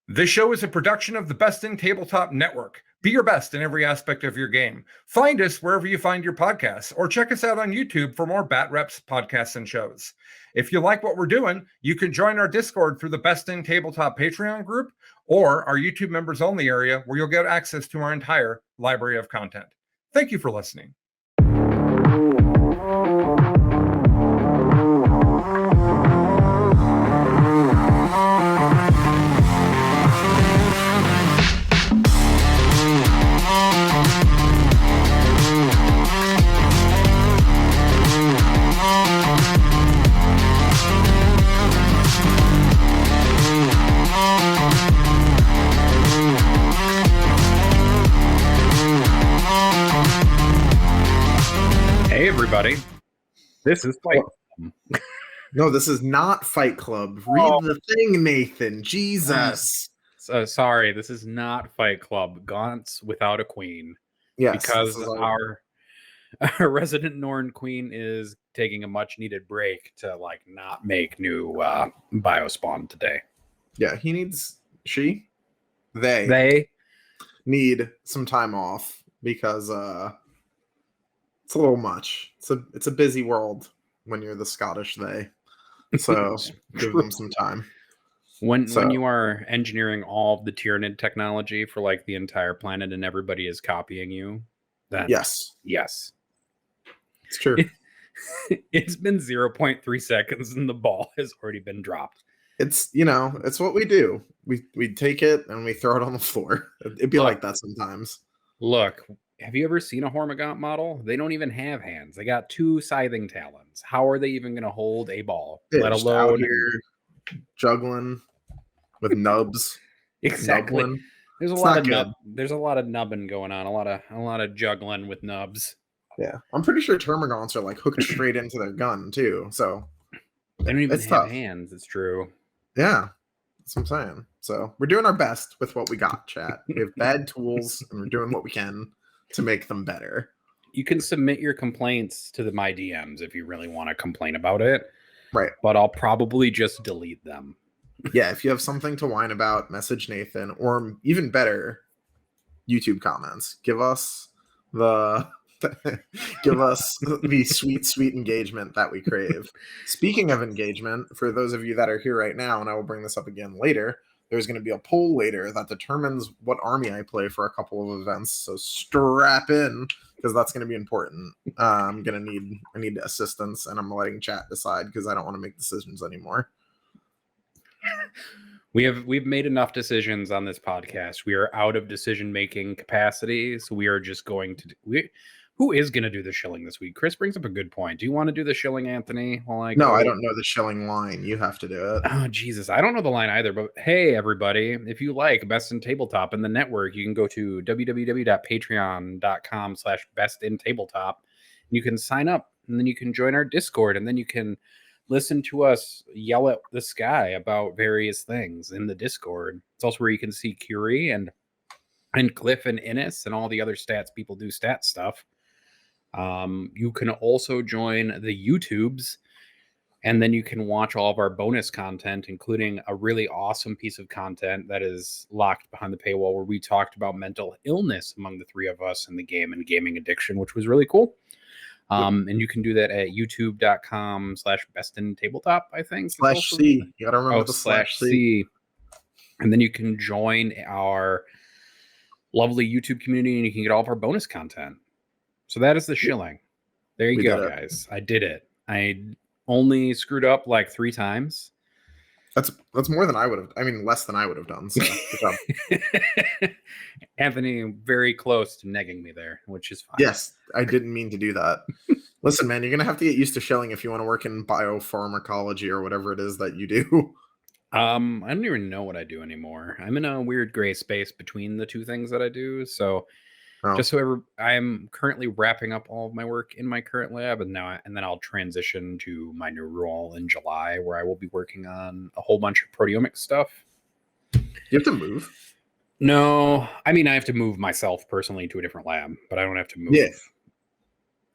This show is a production of the Best in Tabletop Network. Be your best in every aspect of your game. Find us wherever you find your podcasts, or check us out on YouTube for more Bat Reps podcasts and shows. If you like what we're doing, you can join our Discord through the Best in Tabletop Patreon group or our YouTube members only area, where you'll get access to our entire library of content. Thank you for listening. Hey everybody, this is Fight Club. No, this is not Fight Club. Read the thing, Nathan. Jesus. Sorry, this is not Fight Club. Gants without a queen. Yes, because our resident Norn queen is taking a much needed break to not make new biospawn today. Yeah, they need some time off because it's a little much. It's a busy world when you're the Scottish they. So give them some time. When you are engineering all of the Tyranid technology for the entire planet and everybody is copying you, yes, it's true. It's been 0.3 seconds and the ball has already been dropped. It's it's what we do. We take it and we throw it on the floor. It'd be like that sometimes. Look, have you ever seen a Hormigaunt model? They don't even have hands. They got 2 scything talons. How are they even going to hold a ball? Let alone out here juggling with nubs. Exactly. Nubbling. There's a lot of nubbing going on. A lot of juggling with nubs. Yeah, I'm pretty sure Termagants are hooked straight into their gun too. So they don't even have hands. It's true. Yeah, that's what I'm saying. So we're doing our best with what we got, chat. We have bad tools, and we're doing what we can to make them better. You can submit your complaints to my DMs if you really want to complain about it. Right. But I'll probably just delete them. Yeah, if you have something to whine about, message Nathan, or even better, YouTube comments. Give us the sweet engagement that we crave. Speaking of engagement, for those of you that are here right now, and I will bring this up again later, there's going to be a poll later that determines what army I play for a couple of events. So strap in, because that's going to be important. I need assistance, and I'm letting chat decide because I don't want to make decisions anymore. We've made enough decisions on this podcast. We are out of decision-making capacity, so we are just going to who is going to do the shilling this week? Chris brings up a good point. Do you want to do the shilling, Anthony? No, I don't know the shilling line. You have to do it. Oh, Jesus. I don't know the line either, but hey, everybody, if you like Best in Tabletop in the network, you can go to www.patreon.com/bestintabletop. You can sign up, and then you can join our Discord, and then you can listen to us yell at the sky about various things in the Discord. It's also where you can see Curie and Cliff and Innis and all the other stats people do stat stuff. You can also join the YouTubes, and then you can watch all of our bonus content, including a really awesome piece of content that is locked behind the paywall where we talked about mental illness among the 3 of us in the game and gaming addiction, which was really cool. And you can do that at youtube.com/bestintabletop, I think. /C. You gotta remember the /C. And then you can join our lovely YouTube community, and you can get all of our bonus content. So that is the shilling. There you go, guys. I did it. I only screwed up 3 times. That's more than I would have. I mean, less than I would have done. So good job. Anthony, very close to negging me there, which is fine. Yes, I didn't mean to do that. Listen, man, you're going to have to get used to shilling if you want to work in biopharmacology or whatever it is that you do. I don't even know what I do anymore. I'm in a weird gray space between the 2 things that I do. So just so I'm currently wrapping up all of my work in my current lab, and then I'll transition to my new role in July, where I will be working on a whole bunch of proteomics stuff. You have to move? No, I mean, I have to move myself personally to a different lab, but I don't have to move. Yeah.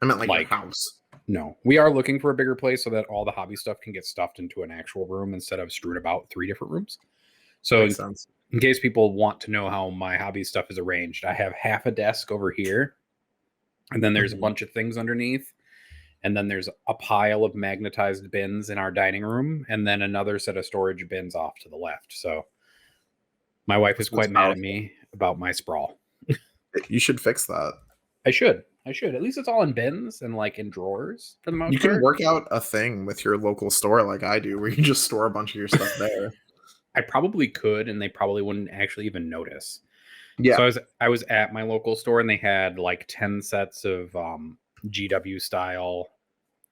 I meant your house. No, we are looking for a bigger place so that all the hobby stuff can get stuffed into an actual room instead of strewn about 3 different rooms. So In case people want to know how my hobby stuff is arranged, I have half a desk over here, and then there's a bunch of things underneath, and then there's a pile of magnetized bins in our dining room, and then another set of storage bins off to the left. So my wife is quite mad at me about my sprawl. You should fix that. I should. At least it's all in bins and like in drawers for the most part. You can work out a thing with your local store like I do, where you just store a bunch of your stuff there. I probably could, and they probably wouldn't actually even notice. Yeah. So I was at my local store, and they had like 10 sets of GW style,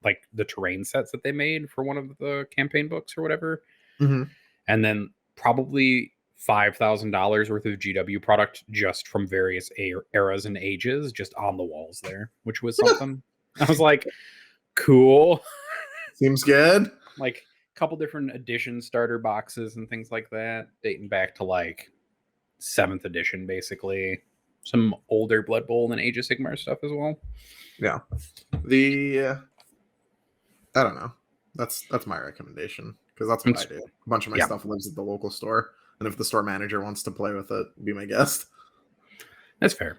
like the terrain sets that they made for one of the campaign books or whatever. Mm-hmm. And then probably $5,000 worth of GW product just from various eras and ages just on the walls there, which was something. I was like, cool. Seems good. Like a couple different edition starter boxes and things like that, dating back to like 7th edition, basically. Some older Blood Bowl and Age of Sigmar stuff as well. Yeah. I don't know. That's my recommendation, because that's what I do. A bunch of my stuff lives at the local store, and if the store manager wants to play with it, be my guest. That's fair.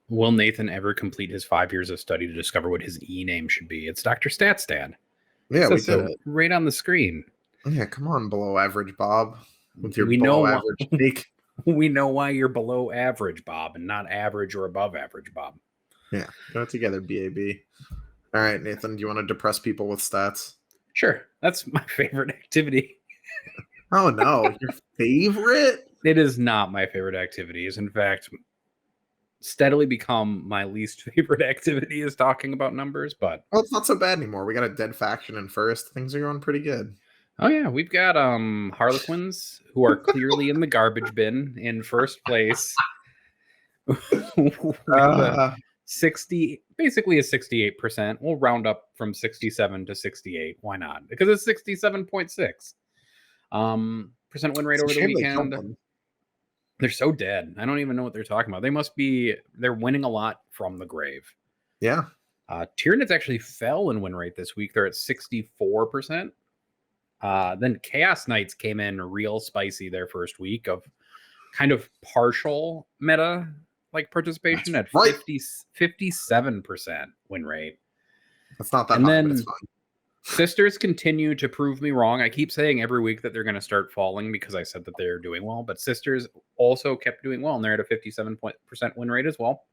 Will Nathan ever complete his 5 years of study to discover what his name should be? It's Dr. Statstad. Yeah, we did it right on the screen. Yeah, come on, below average Bob, with your below average take. We know why you're below average, Bob, and not average or above average, Bob. Yeah, go it together, BAB. All right, Nathan, do you want to depress people with stats? Sure. That's my favorite activity. Oh, no. Your favorite? It is not my favorite activity. It's in fact steadily become my least favorite activity is talking about numbers, but... Well, it's not so bad anymore. We got a dead faction in first. Things are going pretty good. Oh, yeah. We've got Harlequins who are clearly in the garbage bin in first place. 60, basically a 68%. We'll round up from 67 to 68. Why not? Because it's 67.6. Percent win rate over the weekend. They're so dead. I don't even know what they're talking about. They're winning a lot from the grave. Yeah. Tyranids actually fell in win rate this week. They're at 64%. Then Chaos Knights came in real spicy their first week of kind of partial meta like participation. That's at 57% win rate. That's not that high, but it's fine. Sisters continue to prove me wrong. I keep saying every week that they're going to start falling because I said that they're doing well, but Sisters also kept doing well, and they're at a 57% win rate as well.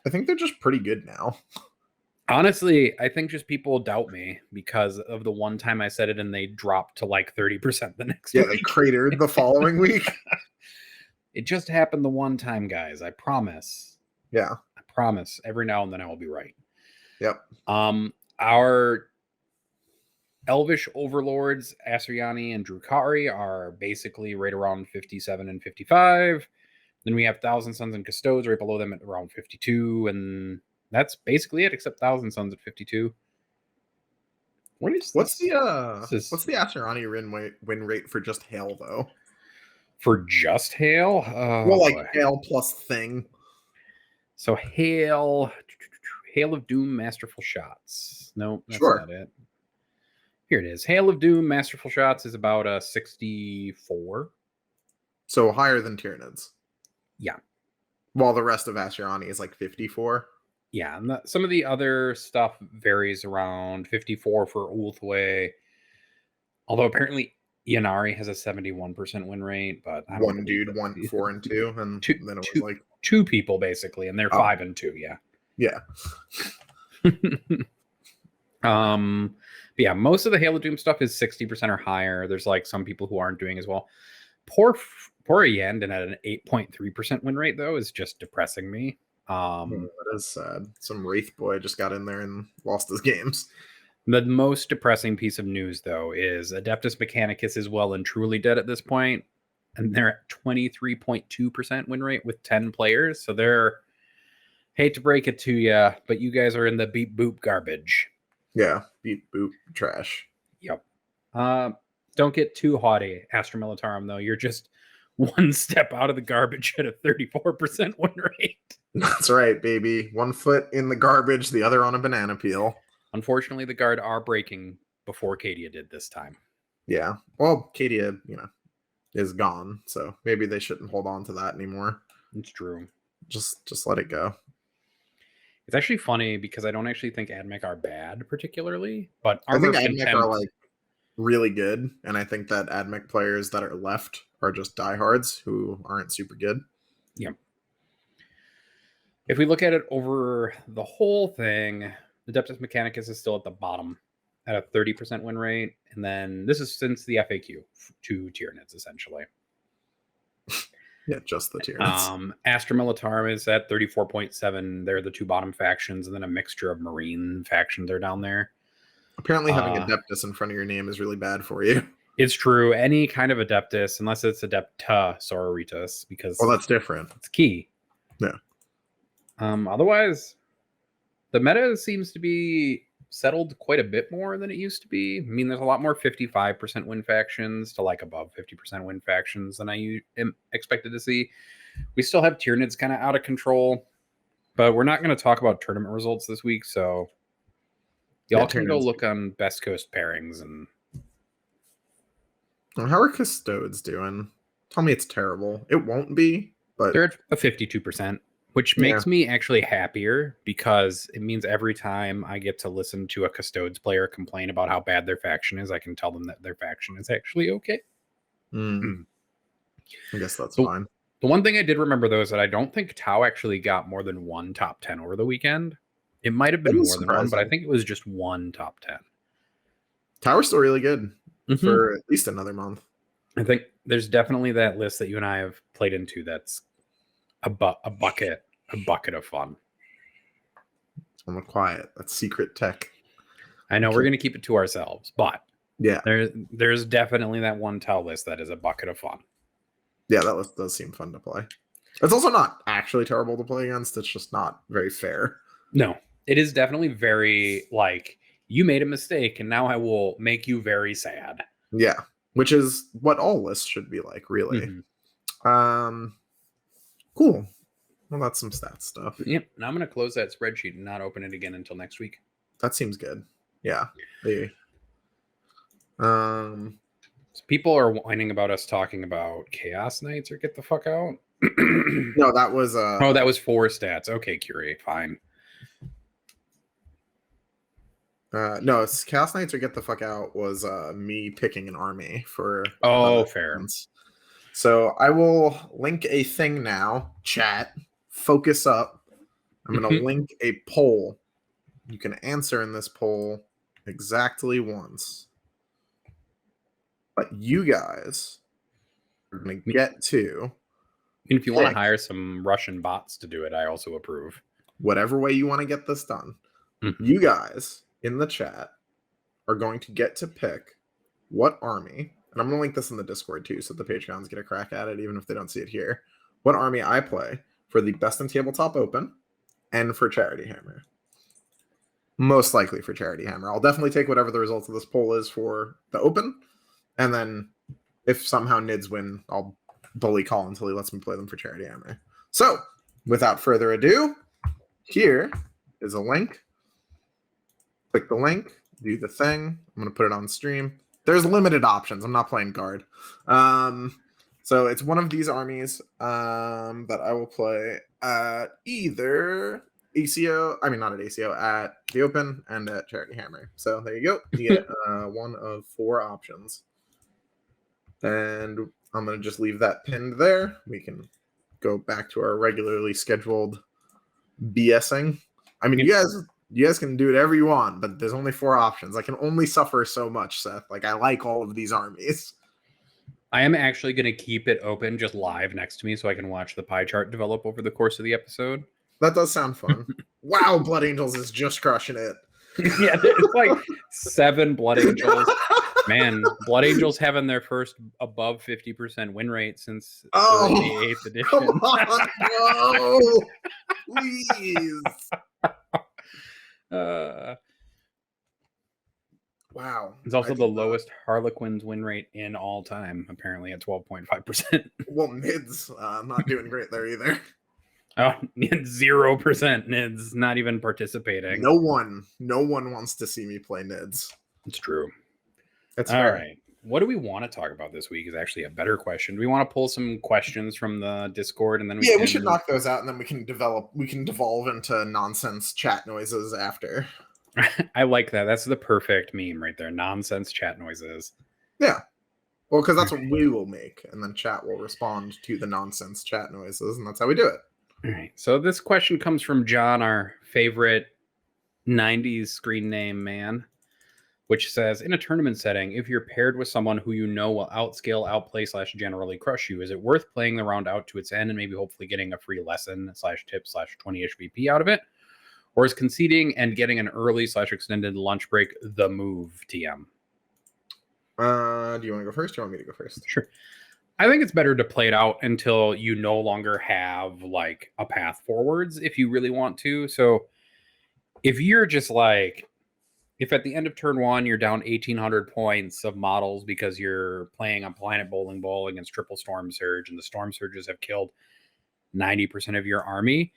I think they're just pretty good now. Honestly, I think just people doubt me because of the one time I said it and they dropped to like 30% the next week. Yeah, they cratered the following week. It just happened the one time, guys. I promise. Yeah. I promise. Every now and then I will be right. Yep. Our Elvish overlords, Asuryani and Drukari, are basically right around 57 and 55. Then we have Thousand Sons and Custodes right below them at around 52. And that's basically it, except Thousand Sons at 52. What's the Asuryani win rate for just Hail, though? For just Hail? Well, like Hail plus Thing. So Hail of Doom, Masterful Shots. No, that's not it. Here it is. Hail of Doom, Masterful Shots is about 64. So higher than Tyranids. Yeah. While the rest of Asuryani is like 54. Yeah, and some of the other stuff varies around 54 for Ulthwé. Although apparently Yanari has a 71% win rate, but I don't one dude won 4 and 2, and then it was like 2 people basically, and they're 5 and 2. Yeah. Yeah. Yeah, most of the Hail of Doom stuff is 60% or higher. There's like some people who aren't doing as well. Poor Yend and at an 8.3% win rate though is just depressing me. That is sad. Some Wraith boy just got in there and lost his games. The most depressing piece of news, though, is Adeptus Mechanicus is well and truly dead at this point, and they're at 23.2% win rate with 10 players. So they're, hate to break it to you, but you guys are in the beep boop garbage. Yeah, beep boop trash. Yep. Don't get too haughty, Astra Militarum, though. You're just one step out of the garbage at a 34% win rate. That's right, baby. 1 foot in the garbage, the other on a banana peel. Unfortunately, the guard are breaking before Cadia did this time. Yeah. Well, Cadia, is gone. So maybe they shouldn't hold on to that anymore. It's true. Just let it go. It's actually funny because I don't actually think AdMech are bad particularly, but I think Armor of AdMech Contempt, are like really good, and I think that AdMech players that are left are just diehards who aren't super good. yeah. If we look at it over the whole thing, Adeptus Mechanicus is still at the bottom at a 30% win rate. And then this is since the FAQ, 2 Tyranids essentially. Yeah, just the Tyranids. Astra Militarum is at 34.7. They're the 2 bottom factions, and then a mixture of Marine factions are down there. Apparently having Adeptus in front of your name is really bad for you. It's true. Any kind of Adeptus, unless it's Adepta Sororitas, because Well, that's different. it's key. Yeah. Otherwise, the meta seems to be settled quite a bit more than it used to be. I mean, there's a lot more 55% win factions to like above 50% win factions than I expected to see. We still have Tyranids kind of out of control, but we're not going to talk about tournament results this week, so y'all can go look on Best Coast pairings. And how are Custodes doing? Tell me it's terrible. It won't be, but they're at a 52%. Which makes me actually happier because it means every time I get to listen to a Custodes player complain about how bad their faction is, I can tell them that their faction is actually okay. I guess that's fine. The one thing I did remember, though, is that I don't think Tau actually got more than 1 top 10 over the weekend. It might have been more than 1, but I think it was just 1 top 10. Tau's still really good for at least another month. I think there's definitely that list that you and I have played into that's a bucket of fun. On the quiet, that's secret tech. I know we're going to keep it to ourselves, but yeah, there's definitely that one Tau list that is a bucket of fun. Yeah, that list does seem fun to play. It's also not actually terrible to play against. It's just not very fair. No, it is definitely very like you made a mistake and now I will make you very sad. Yeah, which is what all lists should be like, really. Cool. Well, that's some stats stuff. Yep. And I'm going to close that spreadsheet and not open it again until next week. That seems good. Yeah. So people are whining about us talking about Chaos Knights or get the fuck out. No, that was that was 4 stats. Okay, Curie, fine. No, it's Chaos Knights or get the fuck out was me picking an army for fair. So I will link a thing now. Chat, focus up. I'm going to link a poll. You can answer in this poll exactly once. But you guys are going to get to... And if you want to hire some Russian bots to do it, I also approve. Whatever way you want to get this done. You guys in the chat are going to get to pick what army... And I'm going to link this in the Discord too, so the Patreons get a crack at it, even if they don't see it here. What army I play for the Best in Tabletop Open and for Charity Hammer. Most likely for Charity Hammer. I'll definitely take whatever the results of this poll is for the Open. And then if somehow Nids win, I'll bully Call until he lets me play them for Charity Hammer. So, without further ado, here is a link. Click the link, do the thing. I'm going to put it on stream. There's limited options. I'm not playing guard. So it's one of these armies that I will play at either ACO, not at ACO, at the Open and at Charity Hammer. So there you go. You get one of 4 options. And I'm going to just leave that pinned there. We can go back to our regularly scheduled BSing. You guys can do whatever you want, but there's only 4 options. I can only suffer so much, Seth. Like, I like all of these armies. I am actually going to keep it open just live next to me so I can watch the pie chart develop over the course of the episode. That does sound fun. Wow, Blood Angels is just crushing it. Yeah, it's like 7 Blood Angels. Man, Blood Angels having their first above 50% win rate since the 8th edition. Come on, bro. Please. Wow. It's also the lowest Harlequin's win rate in all time, apparently at 12.5%. Well, Nids not doing great there either. Oh, 0% Nids, not even participating. No one wants to see me play Nids. It's true. That's all fair. right. what do we want to talk about this week is actually a better question. Do we want to pull some questions from the Discord and then We should knock those out and then we can devolve into nonsense chat noises after. I like that. That's the perfect meme right there. Nonsense chat noises. Yeah. Well, because that's what we will make, and then chat will respond to the nonsense chat noises, and that's how we do it. All right. So this question comes from John, our favorite 90s screen name man, which says, in a tournament setting, if you're paired with someone who you know will outscale, outplay / generally crush you, is it worth playing the round out to its end and maybe hopefully getting a free lesson / tip / 20-ish VP out of it? Or is conceding and getting an early / extended lunch break the move, TM? Do you want to go first or do you want me to go first? Sure. I think it's better to play it out until you no longer have like a path forwards if you really want to. So if you're just like, if at the end of turn 1 you're down 1,800 points of models because you're playing on Planet Bowling Ball against Triple Storm Surge and the Storm Surges have killed 90% of your army,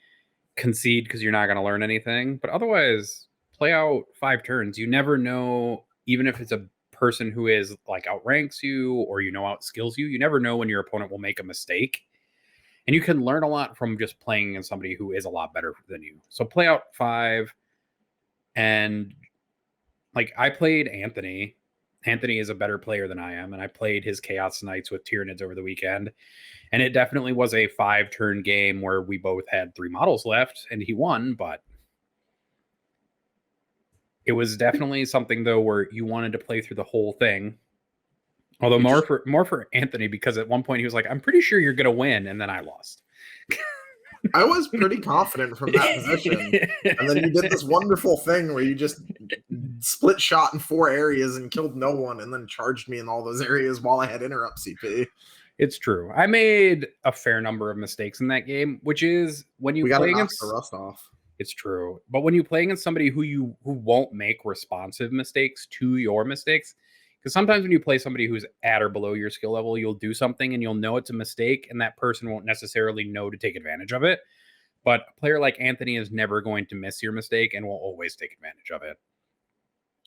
concede because you're not going to learn anything. But otherwise, play out 5 turns. You never know, even if it's a person who is like outranks you or outskills you, you never know when your opponent will make a mistake. And you can learn a lot from just playing against somebody who is a lot better than you. So play out 5. And like I played Anthony. Anthony is a better player than I am. And I played his Chaos Knights with Tyranids over the weekend. And it definitely was a 5-turn game where we both had 3 models left and he won, but it was definitely something though where you wanted to play through the whole thing. Although more for Anthony, because at one point he was like, I'm pretty sure you're gonna win, and then I lost. I was pretty confident from that position. And then you did this wonderful thing where you just split shot in 4 areas and killed no one and then charged me in all those areas while I had interrupt CP. It's true. I made a fair number of mistakes in that game, which is when you play against the rust off. It's true. But when you play against somebody who won't make responsive mistakes to your mistakes, because sometimes when you play somebody who's at or below your skill level, you'll do something and you'll know it's a mistake and that person won't necessarily know to take advantage of it. But a player like Anthony is never going to miss your mistake and will always take advantage of it.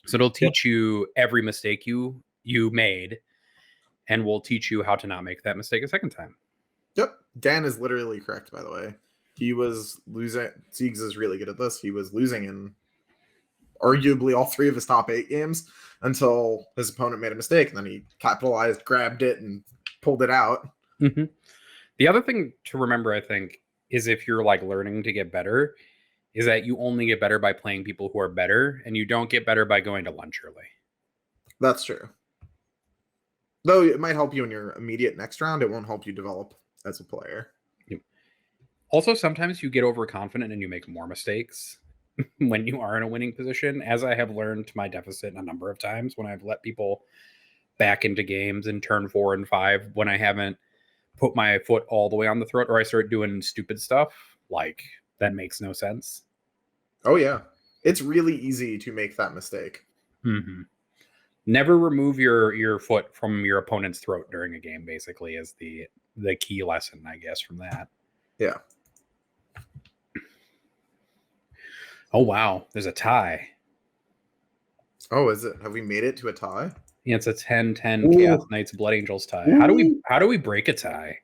So it'll teach you every mistake you made and will teach you how to not make that mistake a second time. Yep. Dan is literally correct, by the way. He was losing. Siegs is really good at this. He was losing in arguably all 3 of his top 8 games until his opponent made a mistake. And then he capitalized, grabbed it, and pulled it out. Mm-hmm. The other thing to remember, I think, is if you're like learning to get better, is that you only get better by playing people who are better, and you don't get better by going to lunch early. That's true. Though it might help you in your immediate next round, it won't help you develop as a player. Also, sometimes you get overconfident and you make more mistakes when you are in a winning position, as I have learned to my deficit a number of times when I've let people back into games in turn 4 and 5 when I haven't put my foot all the way on the throat, or I start doing stupid stuff like that makes no sense. Oh, yeah. It's really easy to make that mistake. Mm-hmm. Never remove your foot from your opponent's throat during a game, basically, is the key lesson, I guess, from that. Yeah. Oh, wow. There's a tie. Oh, is it? Have we made it to a tie? Yeah, it's a 10-10 Chaos Knights Blood Angels tie. How do we break a tie?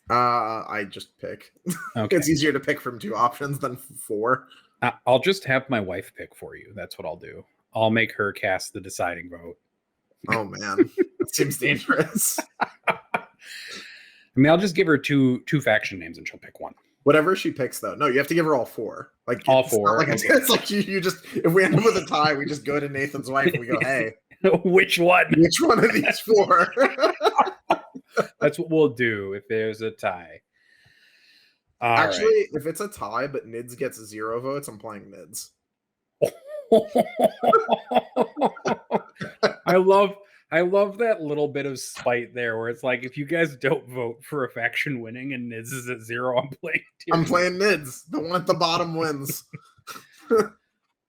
I just pick. Okay. It's easier to pick from 2 options than 4. I'll just have my wife pick for you. That's what I'll do. I'll make her cast the deciding vote. Oh, man. That seems dangerous. I mean, I'll just give her two faction names and she'll pick one. Whatever she picks, though. No, you have to give her all 4. Like all 4. Like it's like you just, if we end up with a tie, we just go to Nathan's wife and we go, hey. Which one? Which one of these 4? That's what we'll do if there's a tie. Actually, if it's a tie, but Nids gets 0 votes, I'm playing Nids. I love that little bit of spite there where it's like, if you guys don't vote for a faction winning and Nids is at 0, I'm playing Tyrion. I'm playing Nids. The one at the bottom wins. All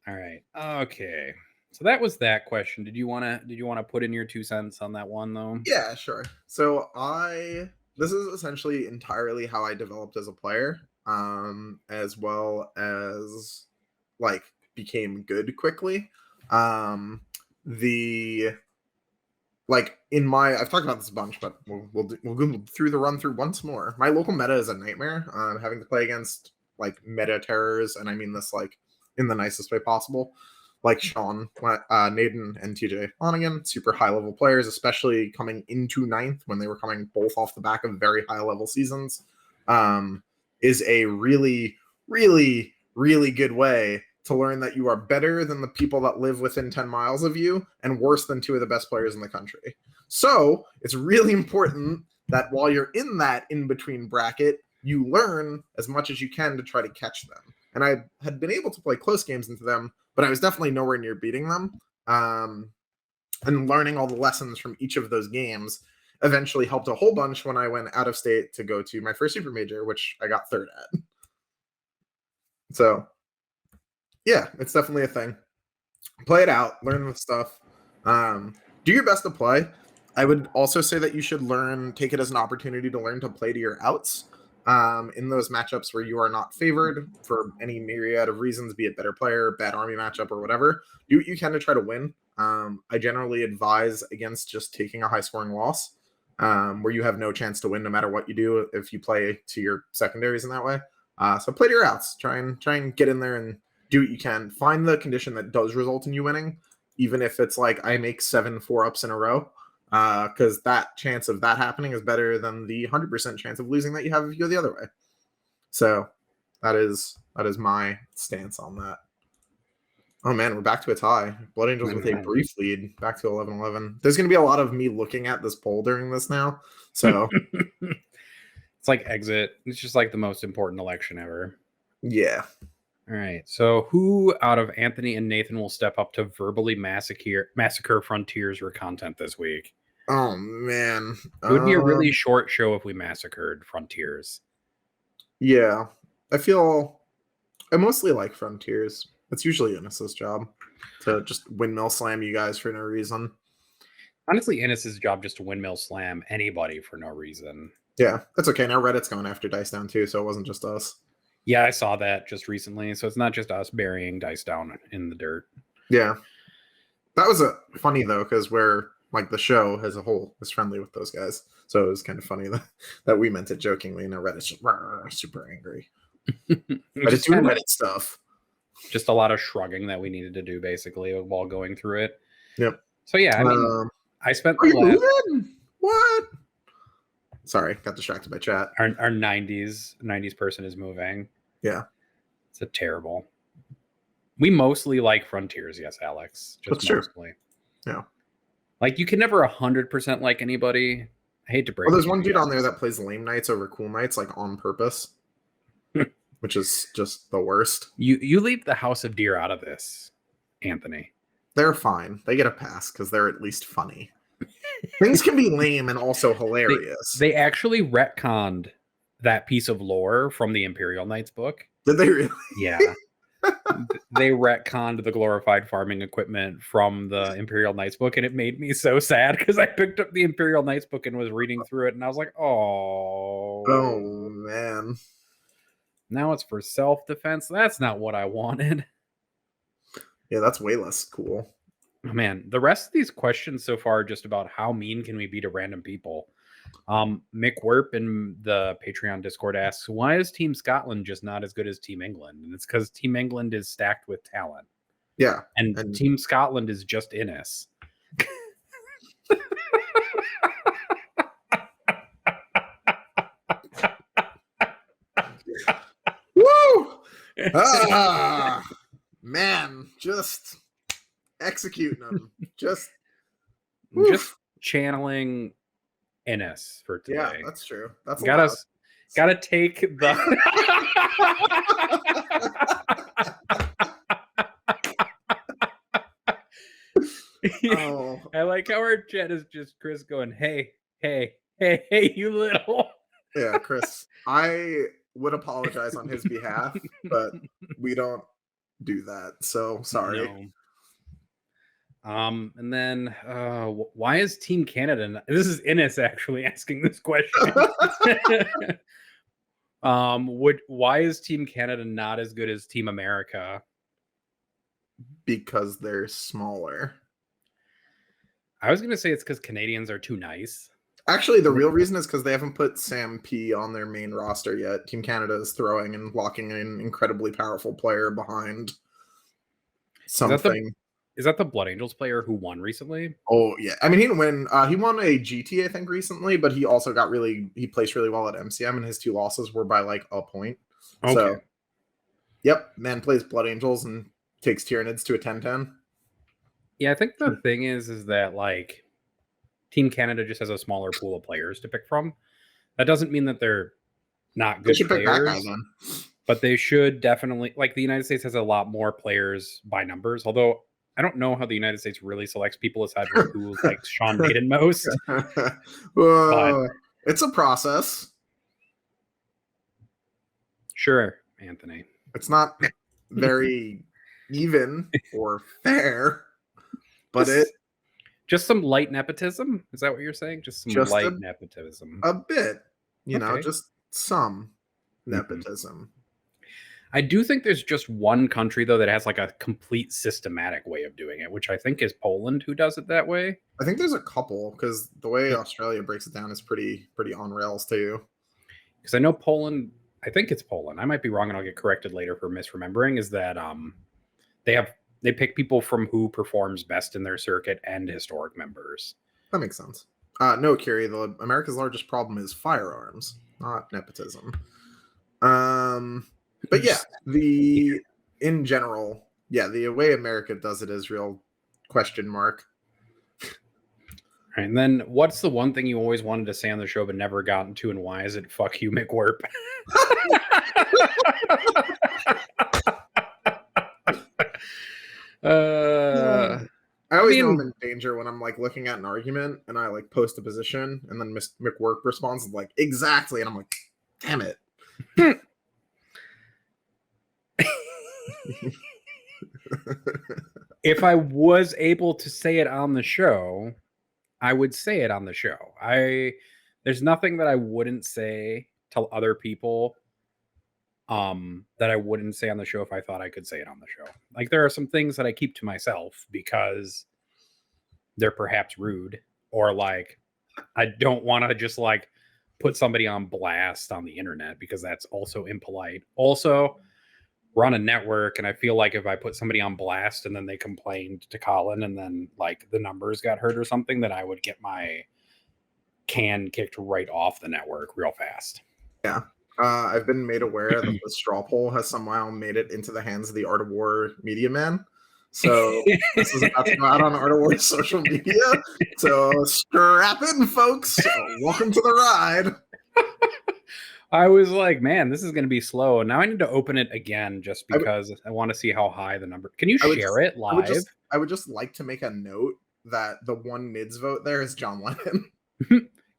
right. Okay. So that was that question. Did you want to put in your 2 cents on that one though? Yeah, sure. So this is essentially entirely how I developed as a player, as well as became good quickly. like I've talked about this a bunch, but we'll go through the run through once more. My local meta is a nightmare. Having to play against like meta terrors, and I mean this like in the nicest way possible. Like Sean, Naden, and TJ Lonigan, super high level players, especially coming into ninth when they were coming both off the back of very high level seasons, is a really, really, really good way to learn that you are better than the people that live within 10 miles of you and worse than two of the best players in the country. So it's really important that while you're in that in-between bracket, you learn as much as you can to try to catch them. And I had been able to play close games into them, but I was definitely nowhere near beating them. And learning all the lessons from each of those games eventually helped a whole bunch when I went out of state to go to my first super major, which I got third at. So yeah, it's definitely a thing. Play it out, learn the stuff, do your best to play. I would also say that you should take it as an opportunity to learn to play to your outs in those matchups where you are not favored for any myriad of reasons, be it better player, bad army matchup, or whatever. Do what you can to try to win. I generally advise against just taking a high scoring loss where you have no chance to win no matter what you do if you play to your secondaries in that way. So play to your outs. Try and get in there and do what you can. Find the condition that does result in you winning, even if it's like I make 7 4-ups in a row, because that chance of that happening is better than the 100% chance of losing that you have if you go the other way. So that is my stance on that. Oh man, we're back to a tie. Blood Angels with a brief lead, back to 11-11. There's going to be a lot of me looking at this poll during this now. So it's like exit. It's just like the most important election ever. Yeah. All right. So who out of Anthony and Nathan will step up to verbally massacre Frontiers or content this week? Oh man. It would be a really short show if we massacred Frontiers. Yeah. I mostly like Frontiers. It's usually Innis's job to just windmill slam you guys for no reason. Honestly, Innis's job just to windmill slam anybody for no reason. Yeah, that's okay. Now Reddit's going after Dice Down too, so it wasn't just us. Yeah, I saw that just recently. So it's not just us burying Dice Down in the dirt. Yeah. That was funny though, because we're like the show as a whole is friendly with those guys. So it was kind of funny that we meant it jokingly. Now Reddit's just super angry. Reddit's doing Reddit stuff. Just a lot of shrugging that we needed to do basically while going through it. Yep. So yeah, I mean, I spent the last... What? Sorry, got distracted by chat. Our 90s person is moving. Yeah. It's a terrible. We mostly like Frontiers, yes, Alex. Just That's mostly. True. Yeah. Like you can never 100% like anybody. I hate to break it. Well, there's one dude on there that plays lame nights over cool nights, like on purpose. Which is just the worst. You leave the House of Deer out of this, Anthony. They're fine. They get a pass because they're at least funny. Things can be lame and also hilarious. They actually retconned that piece of lore from the Imperial Knights book. Did they really? Yeah. They retconned the glorified farming equipment from the Imperial Knights book, and it made me so sad because I picked up the Imperial Knights book and was reading through it, and I was like, oh man. Now it's for self-defense. That's not what I wanted. Yeah, that's way less cool. Oh, man, the rest of these questions so far are just about how mean can we be to random people. Mick Werp in the Patreon Discord asks, why is Team Scotland just not as good as Team England? And it's because Team England is stacked with talent. Yeah. And Team Scotland is just Innis. Woo! Man, just executing them. Just channeling Innis for today. Yeah, that's true. That's gotta take the I like how our chat is just Chris going, hey, you little. Yeah, Chris, I would apologize on his behalf, but we don't do that. So sorry. No. And then why is Team Canada this is Innis actually asking this question. Why is Team Canada not as good as Team America? Because they're smaller. I was gonna say it's because Canadians are too nice. Actually, the real reason is because they haven't put Sam P on their main roster yet. Team Canada is throwing and locking an incredibly powerful player behind something. Is that the Blood Angels player who won recently? Oh yeah, I mean he didn't win. He won a GT I think recently, but he also he placed really well at MCM, and his 2 losses were by like a point. Okay. So, yep, man plays Blood Angels and takes Tyranids to a 10-10. Yeah, I think the thing is that like Team Canada just has a smaller pool of players to pick from. That doesn't mean that they're not good Pick that guy players, then. but they should definitely, like, the United States has a lot more players by numbers, although I don't know how the United States really selects people aside from who like Sean Maiden most. But it's a process. Sure, Anthony. It's not very even or fair, but just some light nepotism. Is that what you're saying? Just some light nepotism. A bit, you know, just some nepotism. I do think there's just one country, though, that has like a complete systematic way of doing it, which I think is Poland, who does it that way. I think there's a couple, because the way Australia breaks it down is pretty on rails too. Because I know Poland, I think it's Poland. I might be wrong, and I'll get corrected later for misremembering. Is that they pick people from who performs best in their circuit and historic members. That makes sense. No, Kiri, America's largest problem is firearms, not nepotism. But yeah, in general, the way America does it is real question mark. Right, and then what's the one thing you always wanted to say on the show but never gotten to, and why is it fuck you, McWhirp? I always know I'm in danger when I'm like looking at an argument and I like post a position and then McWhirp responds like exactly, and I'm like, damn it. If I was able to say it on the show, I would say it on the show. There's nothing that I wouldn't say to other people that I wouldn't say on the show if I thought I could say it on the show. Like, there are some things that I keep to myself because they're perhaps rude, or like I don't want to just like put somebody on blast on the internet because that's also impolite. Also, we're on a network, and I feel like if I put somebody on blast and then they complained to Colin and then like the numbers got hurt or something, then I would get my can kicked right off the network real fast. Yeah. I've been made aware that the straw poll has somehow made it into the hands of the Art of War media man. So this is about to go out on Art of War social media. So strap in, folks. Welcome to the ride. I was like, man, this is going to be slow. Now I need to open it again just because I want to see how high the number. Can you share it live? I would just like to make a note that the one mids vote there is John Lennon.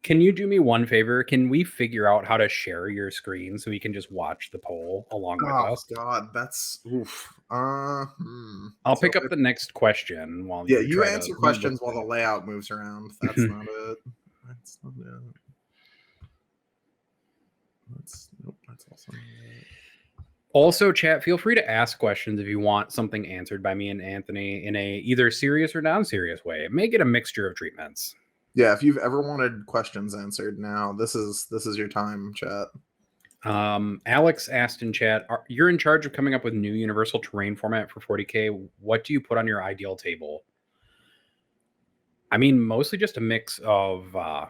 Can you do me one favor? Can we figure out how to share your screen so we can just watch the poll along with us? Oh God, that's oof. I'll pick up the next question while you answer questions while the layout moves around. That's not it. That's not it. That's awesome. Also, chat, feel free to ask questions if you want something answered by me and Anthony in a either serious or non-serious way. It may get a mixture of treatments. Yeah, if you've ever wanted questions answered, now this is your time, chat. Alex asked in chat, you're in charge of coming up with new universal terrain format for 40K. What do you put on your ideal table? I mean, mostly just a mix of I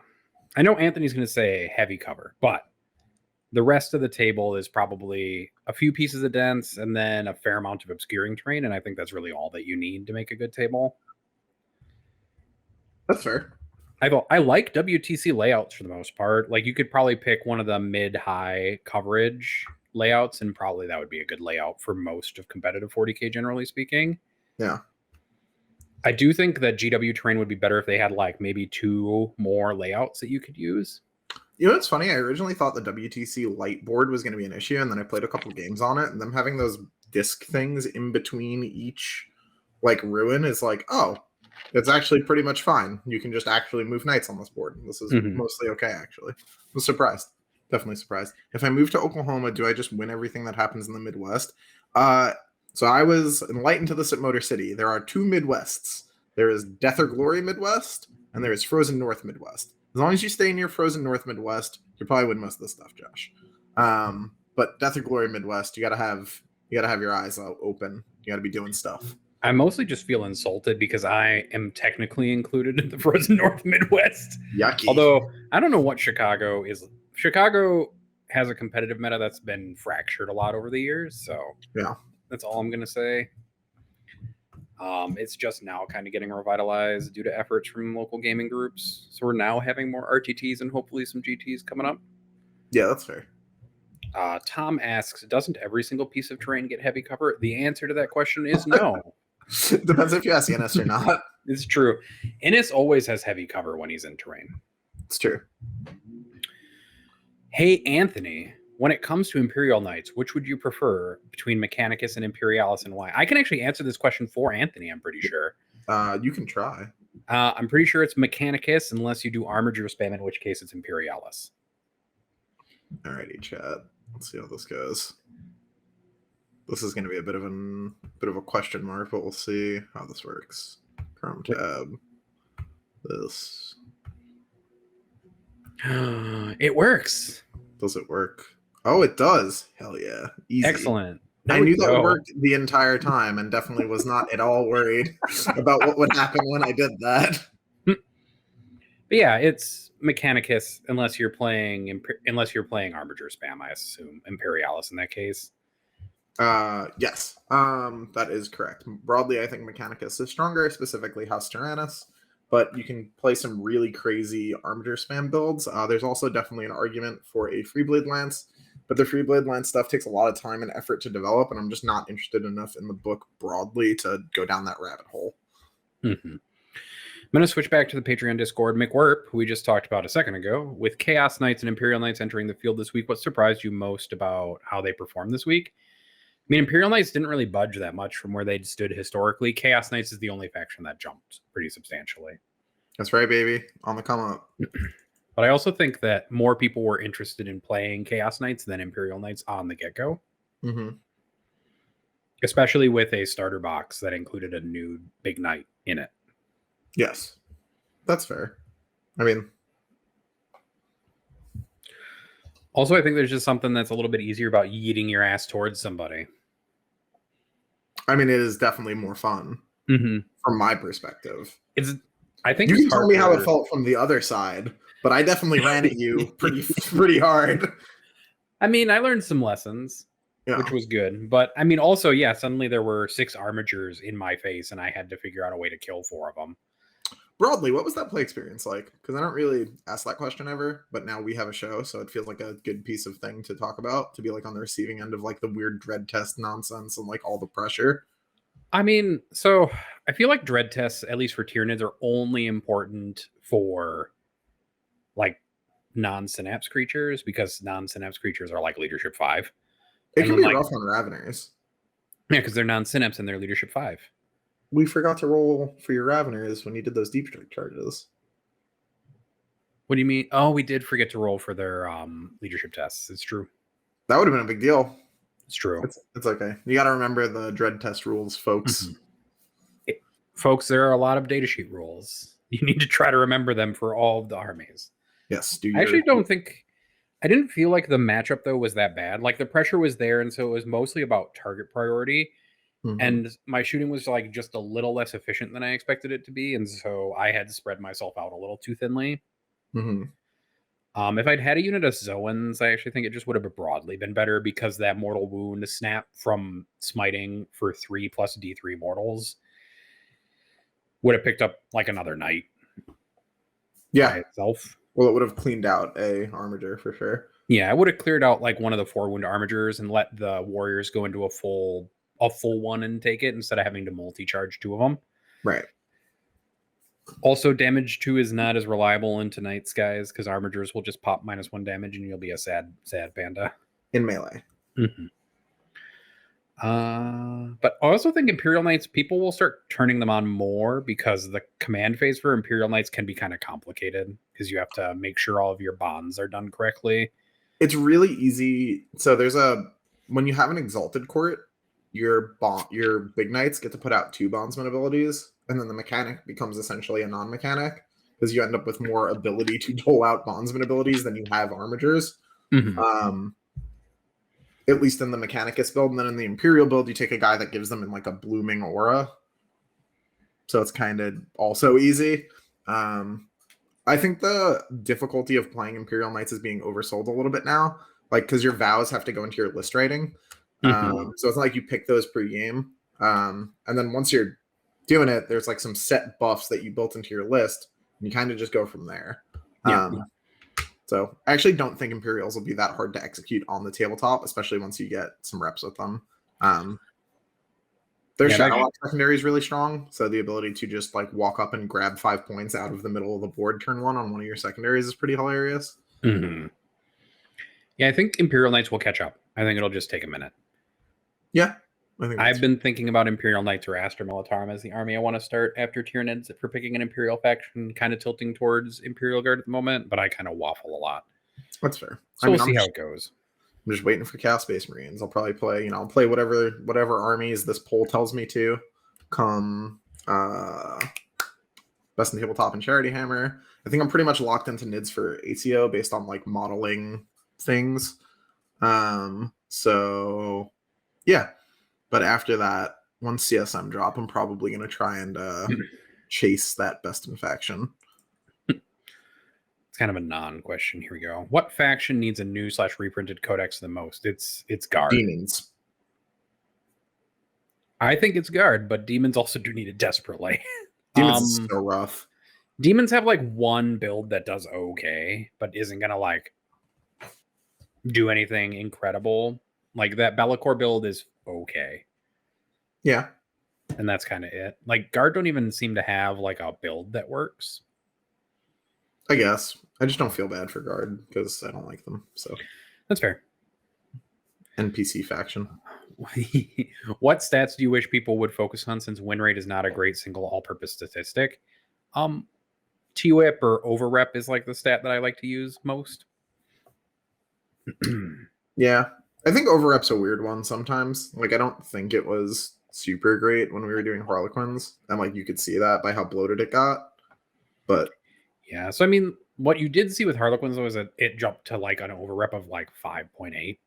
know Anthony's going to say heavy cover, but the rest of the table is probably a few pieces of dense and then a fair amount of obscuring terrain, and I think that's really all that you need to make a good table. That's fair. I like WTC layouts for the most part. Like, you could probably pick one of the mid-high coverage layouts, and probably that would be a good layout for most of competitive 40K, generally speaking. Yeah. I do think that GW terrain would be better if they had like maybe 2 more layouts that you could use. You know what's funny? I originally thought the WTC light board was going to be an issue, and then I played a couple games on it, and them having those disc things in between each like ruin is like, oh, it's actually pretty much fine. You can just actually move knights on this board. This is mostly okay, actually. I was surprised. Definitely surprised. If I move to Oklahoma, do I just win everything that happens in the Midwest? So I was enlightened to this at Motor City. There are 2 Midwests. there is Death or Glory Midwest, and there is Frozen North Midwest. As long as you stay near Frozen North Midwest, you probably win most of the stuff, Josh. But Death or Glory Midwest, you gotta have your eyes open. You gotta be doing stuff. I mostly just feel insulted because I am technically included in the Frozen North Midwest. Yucky. Although I don't know what Chicago is. Chicago has a competitive meta that's been fractured a lot over the years. So yeah, that's all I'm going to say. It's just now kind of getting revitalized due to efforts from local gaming groups. So we're now having more RTTs and hopefully some GTs coming up. Yeah, that's fair. Tom asks, doesn't every single piece of terrain get heavy cover? The answer to that question is no. Depends if you ask Innes or not. It's true. Innes always has heavy cover when he's in terrain. It's true. Hey, Anthony, when it comes to Imperial Knights, which would you prefer between Mechanicus and Imperialis, and why? I can actually answer this question for Anthony, I'm pretty sure. You can try. I'm pretty sure it's Mechanicus unless you do Armiger spam, in which case it's Imperialis. Alrighty, chat. Let's see how this goes. This is going to be a bit of a question mark, but we'll see how this works. Chrome tab. This. It works. Does it work? Oh, it does. Hell yeah. Easy. Excellent. I knew that worked the entire time and definitely was not at all worried about what would happen when I did that. But yeah, it's Mechanicus unless you're playing Armiger spam, I assume. Imperialis in that case. Yes. That is correct. Broadly, I think Mechanicus is stronger, specifically House Tyrannus, but you can play some really crazy Armiger spam builds. There's also definitely an argument for a Freeblade Lance, but the Freeblade Lance stuff takes a lot of time and effort to develop, and I'm just not interested enough in the book broadly to go down that rabbit hole. Mm-hmm. I'm going to switch back to the Patreon Discord. McWerp, who we just talked about a second ago, with Chaos Knights and Imperial Knights entering the field this week, what surprised you most about how they performed this week? I mean, Imperial Knights didn't really budge that much from where they'd stood historically. Chaos Knights is the only faction that jumped pretty substantially. That's right, baby. On the come up. But I also think that more people were interested in playing Chaos Knights than Imperial Knights on the get-go. Mm-hmm. Especially with a starter box that included a new big knight in it. Yes. That's fair. I mean... Also, I think there's just something that's a little bit easier about yeeting your ass towards somebody. I mean, it is definitely more fun from my perspective. I think you can tell me how it felt from the other side, but I definitely ran at you pretty hard. I mean, I learned some lessons, which was good. But I mean, also, yeah, suddenly there were 6 Armigers in my face, and I had to figure out a way to kill 4 of them. Broadly, what was that play experience like? Because I don't really ask that question ever, but now we have a show, so it feels like a good piece of thing to talk about, to be like on the receiving end of like the weird dread test nonsense and like all the pressure. I mean, so I feel like dread tests, at least for Tyranids, are only important for like non-synapse creatures, because non-synapse creatures are like leadership 5. It can be rough on Raveners. Yeah, because they're non-synapse and they're leadership 5. We forgot to roll for your Raveners when you did those deep strike charges. What do you mean? Oh, we did forget to roll for their leadership tests. It's true. That would have been a big deal. It's true. It's okay. You got to remember the dread test rules, folks. Folks, there are a lot of datasheet rules. You need to try to remember them for all of the armies. Yes. I actually don't think... I didn't feel like the matchup, though, was that bad. Like, the pressure was there, and so it was mostly about target priority. And my shooting was like just a little less efficient than I expected it to be, and so I had to spread myself out a little too thinly. If I'd had a unit of Zoans, I actually think it just would have broadly been better, because that mortal wound snap from smiting for 3 plus D3 mortals would have picked up like another knight. Yeah. By itself. Well, it would have cleaned out a Armiger for sure. Yeah, I would have cleared out like one of the 4 wound Armigers and let the warriors go into a full one and take it instead of having to multi-charge 2 of them. Right. Also, damage 2 is not as reliable in tonight's guys, because Armigers will just pop -1 damage and you'll be a sad panda. In melee. But I also think Imperial Knights, people will start turning them on more, because the command phase for Imperial Knights can be kind of complicated, because you have to make sure all of your bonds are done correctly. It's really easy. So when you have an Exalted Court, your big knights get to put out 2 bondsman abilities, and then the mechanic becomes essentially a non-mechanic because you end up with more ability to dole out bondsman abilities than you have armigers. At least in the Mechanicus build, and then in the Imperial build, you take a guy that gives them in like a blooming aura. So it's kind of also easy. I think the difficulty of playing Imperial Knights is being oversold a little bit now, like because your vows have to go into your list rating. So it's not like you pick those pre-game. And then once you're doing it, there's like some set buffs that you built into your list, and you kind of just go from there. So I actually don't think Imperials will be that hard to execute on the tabletop, especially once you get some reps with them. Their Shadowlock secondary is really strong, so the ability to just like walk up and grab 5 points out of the middle of the board turn one on one of your secondaries is pretty hilarious. Yeah, I think Imperial Knights will catch up. I think it'll just take a minute. Yeah. I've been thinking about Imperial Knights or Astra Militarum as the army I want to start after Tyranids for picking an Imperial faction, kind of tilting towards Imperial Guard at the moment, but I kind of waffle a lot. That's fair. So we'll see how it goes. I'm just waiting for Chaos Space Marines. I'll probably play, I'll play whatever armies this poll tells me to come Best in Tabletop and Charity Hammer. I think I'm pretty much locked into NIDS for ACO based on like modeling things. So yeah. But after that, once CSM drop, I'm probably going to try and chase that best in faction. It's kind of a non-question. Here we go. What faction needs a new / reprinted codex the most? It's Guard. Demons. I think it's Guard, but Demons also do need it desperately. Demons is so rough. Demons have like one build that does okay, but isn't going to like do anything incredible. Like that Be'lakor build is okay. Yeah. And that's kind of it. Like Guard don't even seem to have like a build that works. I guess. I just don't feel bad for Guard because I don't like them. So that's fair. NPC faction. What stats do you wish people would focus on since win rate is not a great single all-purpose statistic? TWIP or overrep is like the stat that I like to use most. Yeah. I think overrep's a weird one sometimes. Like I don't think it was super great when we were doing Harlequins, and like you could see that by how bloated it got. But yeah, so I mean, what you did see with Harlequins was that it jumped to like an overrep of like 5.8,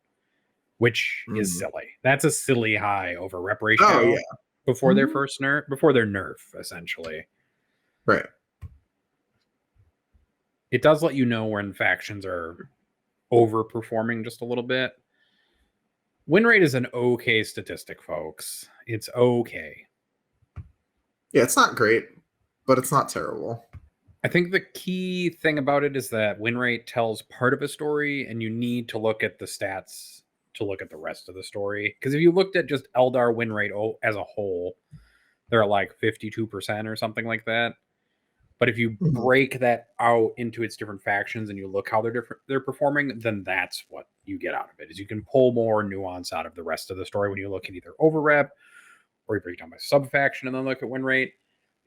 which is silly. That's a silly high overrep ratio before their first nerf, before their nerf, essentially. Right. It does let you know when factions are overperforming just a little bit. Win rate is an okay statistic, folks. It's okay. Yeah, it's not great, but it's not terrible. I think the key thing about it is that win rate tells part of a story, and you need to look at the stats to look at the rest of the story. Because if you looked at just Eldar win rate as a whole, they're at like 52% or something like that. But if you break that out into its different factions and you look how they're performing, then that's what you get out of it. Is you can pull more nuance out of the rest of the story when you look at either overrep or you break down by sub faction and then look at win rate.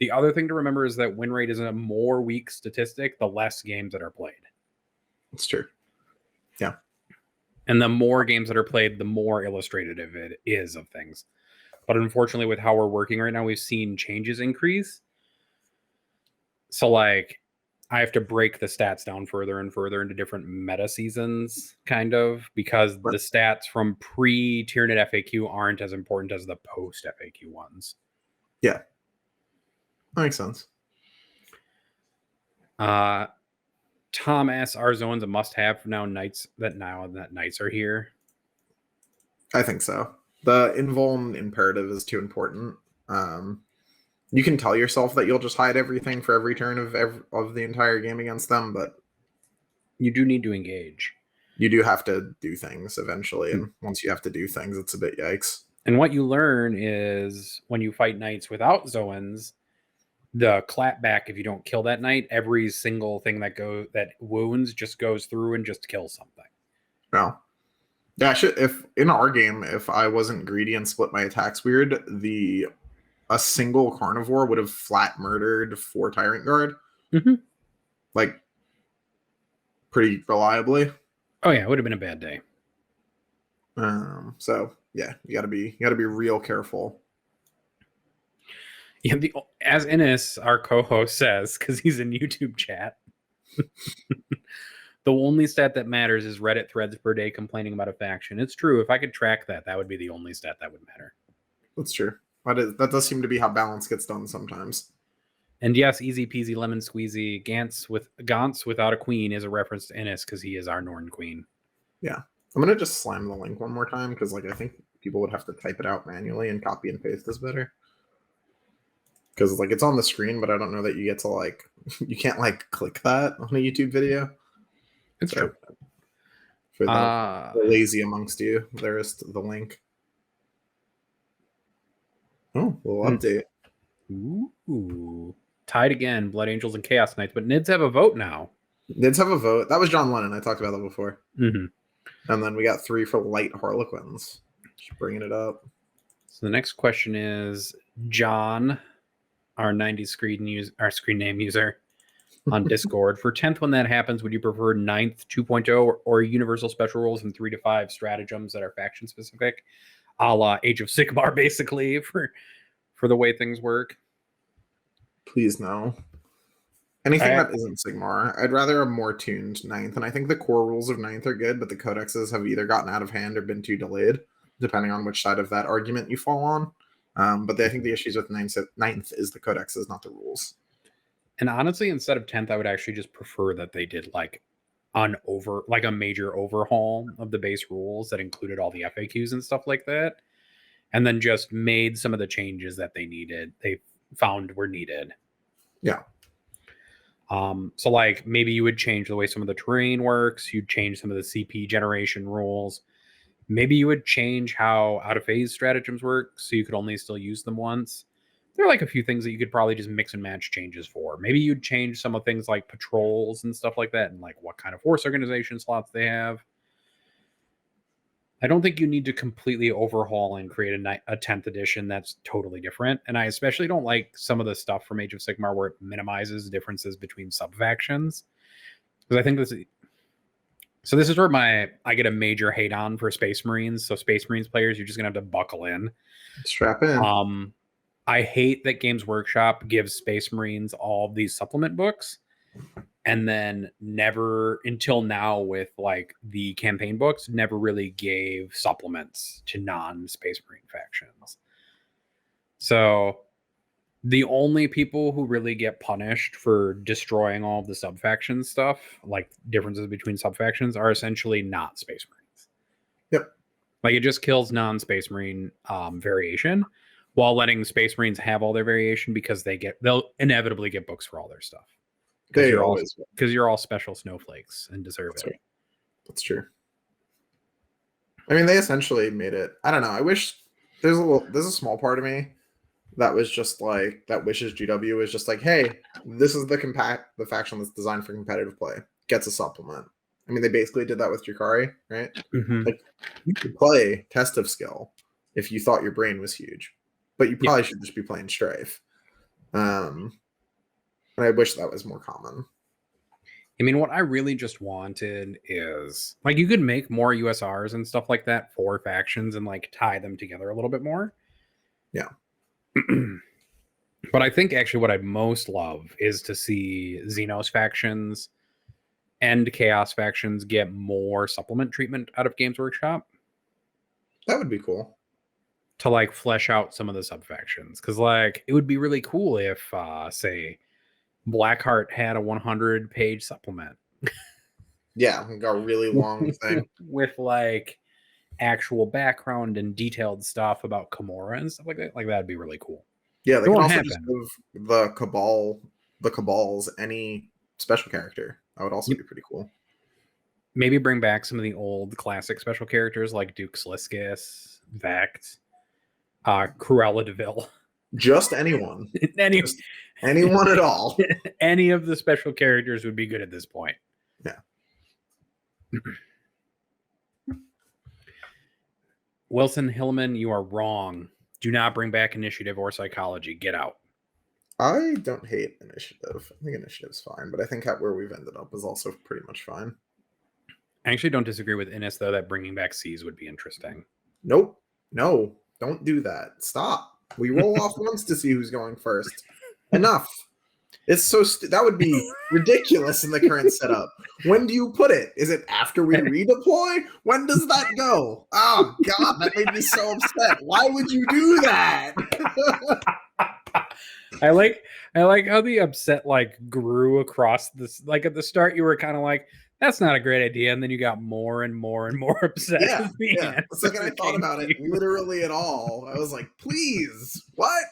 The other thing to remember is that win rate is a more weak statistic the less games that are played. It's true. Yeah. And the more games that are played, the more illustrative it is of things. But unfortunately, with how we're working right now, we've seen changes increase. So, like, I have to break the stats down further and further into different meta seasons, kind of, because the stats from pre-Tyranid FAQ aren't as important as the post-FAQ ones. Yeah. That makes sense. Tom asks, are zones a must-have now that knights are here? I think so. The invuln imperative is too important. You can tell yourself that you'll just hide everything for every turn of the entire game against them, but you do need to engage. You do have to do things eventually, and once you have to do things, it's a bit yikes. And what you learn is when you fight knights without zones, the clapback, if you don't kill that knight, every single thing that wounds just goes through and just kills something. No. Yeah, if in our game, if I wasn't greedy and split my attacks weird, a single carnivore would have flat murdered 4 Tyrant Guard. Like, pretty reliably. Oh yeah, it would have been a bad day. So yeah, you gotta be real careful. Yeah, as Innes, our co-host, says, because he's in YouTube chat, the only stat that matters is Reddit threads per day complaining about a faction. It's true. If I could track that, that would be the only stat that would matter. That's true. That does seem to be how balance gets done sometimes. And yes, easy peasy lemon squeezy. Gants without a queen is a reference to Innes because he is our Norn queen. Yeah. I'm gonna just slam the link one more time because like I think people would have to type it out manually, and copy and paste is better. Because like it's on the screen, but I don't know that you get to like you can't like click that on a YouTube video. It's true. For the lazy amongst you, there is the link. Oh, little update. Ooh. Tied again, Blood Angels and Chaos Knights, but Nids have a vote now. Nids have a vote. That was John Lennon. I talked about that before. Mm-hmm. And then we got 3 for Light Harlequins. Just bringing it up. So the next question is John, our 90s screen name user on Discord. For 10th, when that happens, would you prefer 9th 2.0 or universal special rules and 3 to 5 stratagems that are faction specific, a la Age of Sigmar, basically, for the way things work? Please no. Anything that isn't Sigmar. I'd rather a more tuned 9th, and I think the core rules of 9th are good, but the codexes have either gotten out of hand or been too delayed, depending on which side of that argument you fall on. But I think the issues with 9th is the codexes, not the rules. And honestly, instead of 10th, I would actually just prefer that they did like a major overhaul of the base rules that included all the FAQs and stuff like that, and then just made some of the changes that they found were needed. Yeah. So like maybe you would change the way some of the terrain works, you'd change some of the CP generation rules. Maybe you would change how out of phase stratagems work so you could only still use them once. There are like a few things that you could probably just mix and match changes for. Maybe you'd change some of things like patrols and stuff like that, and like what kind of force organization slots they have. I don't think you need to completely overhaul and create a 10th edition that's totally different. And I especially don't like some of the stuff from Age of Sigmar where it minimizes differences between sub-factions. Because I think this is where I get a major hate on for Space Marines. So Space Marines players, you're just going to have to buckle in. Strap in. I hate that Games Workshop gives Space Marines all these supplement books, and then never until now with like the campaign books never really gave supplements to non-Space Marine factions. So the only people who really get punished for destroying all of the sub-faction stuff, like differences between sub-factions, are essentially not Space Marines. Yep. Like it just kills non-Space Marine variation, while letting Space Marines have all their variation because they'll inevitably get books for all their stuff. Because you're all special snowflakes and deserve it. Right. That's true. I mean, they essentially made it. I don't know. I wish there's a small part of me that was just like that wishes GW was just like, hey, this is the faction that's designed for competitive play. Gets a supplement. I mean, they basically did that with Drukhari, right? Mm-hmm. Like you could play Test of Skill if you thought your brain was huge, but you probably should just be playing Strife. And I wish that was more common. I mean, what I really just wanted is like you could make more USRs and stuff like that for factions and like tie them together a little bit more. Yeah. But I think actually what I'd most love is to see Xenos factions and Chaos factions get more supplement treatment out of Games Workshop. That would be cool. To like flesh out some of the sub factions. Because like it would be really cool if say Blackheart had a 100-page supplement. Yeah, got a really long thing. With like actual background and detailed stuff about Kimura and stuff like that. Like that'd be really cool. Yeah, they can also just give the Cabals any special character. That would also be pretty cool. Maybe bring back some of the old classic special characters like Duke Sliskus, Vect, Cruella DeVille. Just anyone. Just anyone at all. Any of the special characters would be good at this point. Yeah. Wilson Hillman, you are wrong. Do not bring back initiative or psychology. Get out. I don't hate initiative. I think initiative's fine, but I think where we've ended up is also pretty much fine. I actually don't disagree with Innes, though, that bringing back C's would be interesting. Nope. No, don't do that. Stop. We roll off once to see who's going first. Enough. It's so that would be ridiculous in the current setup. When do you put it? Is it after we redeploy? When does that go? Oh God, that made me so upset. Why would you do that? I like how the upset like grew across this. Like at the start, you were kind of like, "That's not a great idea," and then you got more and more and more upset. Yeah, at the end. The second I thought about it, literally at all, I was like, "Please, what?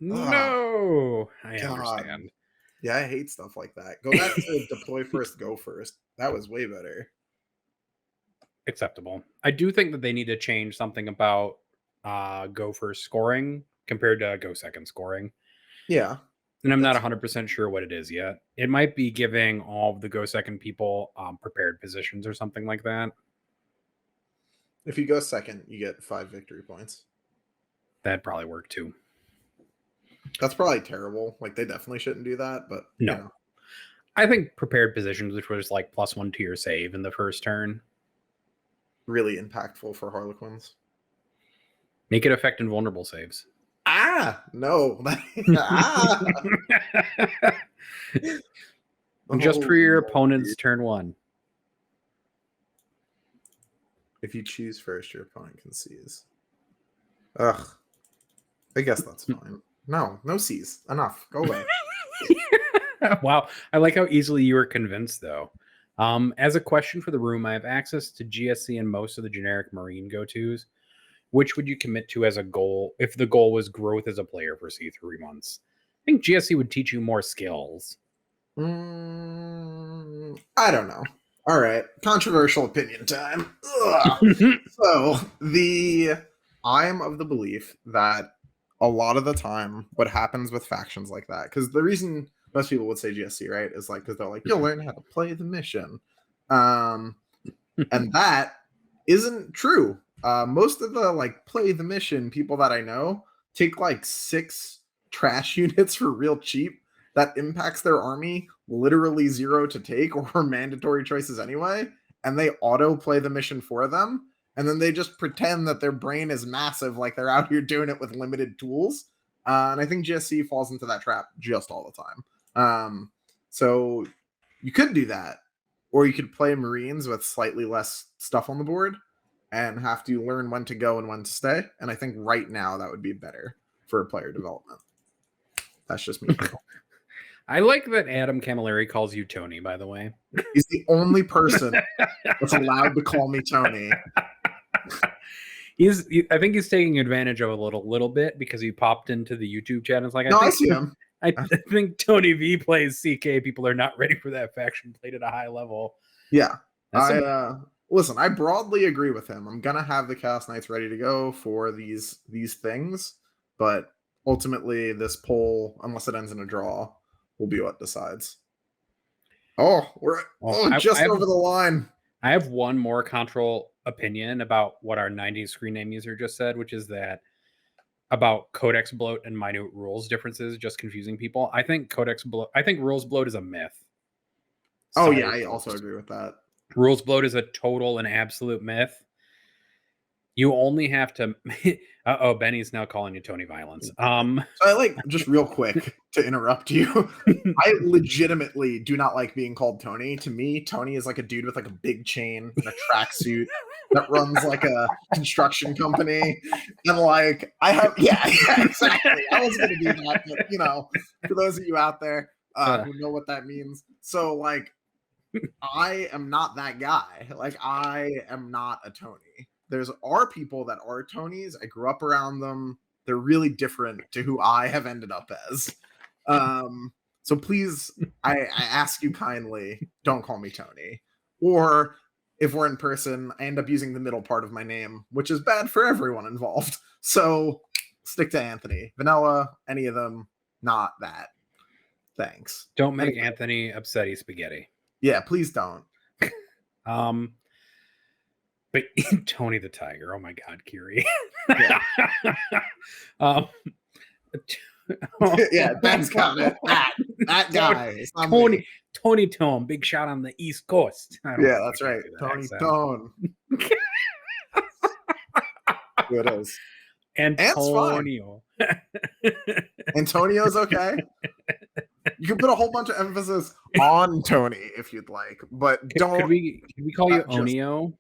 No, I God. understand. Yeah, I hate stuff like that. Go back to deploy first, go first. That was way better. Acceptable. I do think that they need to change something about go first scoring compared to go second scoring. Yeah. And I'm not 100% sure what it is yet. It might be giving all of the go second people prepared positions or something like that. If you go second, you get 5 victory points. That'd probably work too. That's probably terrible. Like, they definitely shouldn't do that, but No. You know. I think prepared positions, which was like +1 to your save in the first turn. Really impactful for Harlequins. Make it affect invulnerable saves. No. Just for your opponent's turn 1. If you choose first, your opponent can seize. Ugh. I guess that's fine. No seize. Enough. Go away. Wow. I like how easily you were convinced, though. As a question for the room, I have access to GSC and most of the generic Marine go-tos. Which would you commit to as a goal if the goal was growth as a player for C3 months? I think GSC would teach you more skills. I don't know. All right. Controversial opinion time. So I am of the belief that a lot of the time what happens with factions like that, because the reason most people would say GSC, right, is like because they're like, you'll learn how to play the mission. And that isn't true. Most of the like play the mission people that I know take like 6 trash units for real cheap that impacts their army literally 0 to take or mandatory choices anyway, and they auto play the mission for them, and then they just pretend that their brain is massive like they're out here doing it with limited tools. And I think GSC falls into that trap just all the time. So you could do that, or you could play Marines with slightly less stuff on the board and have to learn when to go and when to stay. And I think right now that would be better for player development. That's just me. I like that Adam Camilleri calls you Tony, by the way. He's the only person that's allowed to call me Tony. I think he's taking advantage of a little bit because he popped into the YouTube chat and it's like, I see him. I think Tony V plays CK. People are not ready for that faction played at a high level. Yeah. Listen, I broadly agree with him. I'm gonna have the Chaos Knights ready to go for these things, but ultimately this poll, unless it ends in a draw, will be what decides. Oh, we're just over the line. I have one more control opinion about what our 90s screen name user just said, which is that about codex bloat and minute rules differences just confusing people. I think rules bloat is a myth. Sorry, yeah, I also agree with that. Rules bloat is a total and absolute myth. You only have to. Benny's now calling you Tony Violence. So I like, just real quick to interrupt you. I legitimately do not like being called Tony. To me, Tony is like a dude with like a big chain and a tracksuit that runs like a construction company. And like, yeah, exactly. I was gonna do that, but for those of you out there who know what that means, so like, I am not that guy. Like, I am not a Tony. There are people that are Tonys. I grew up around them. They're really different to who I have ended up as. So please, I ask you kindly, don't call me Tony. Or if we're in person, I end up using the middle part of my name, which is bad for everyone involved. So stick to Anthony. Vanilla, any of them, not that. Thanks. Don't make Anthony upsetty spaghetti. Yeah, please don't. But Tony the Tiger, oh my God, Kiri. Yeah. Yeah, Ben's got it. That guy. Tony Tone, big shot on the East Coast. Yeah, that's right. Tony Tone. Who it is. Ant's fine. Antonio. Antonio's okay. You can put a whole bunch of emphasis on Tony if you'd like, but don't. Could we call you not just- Onio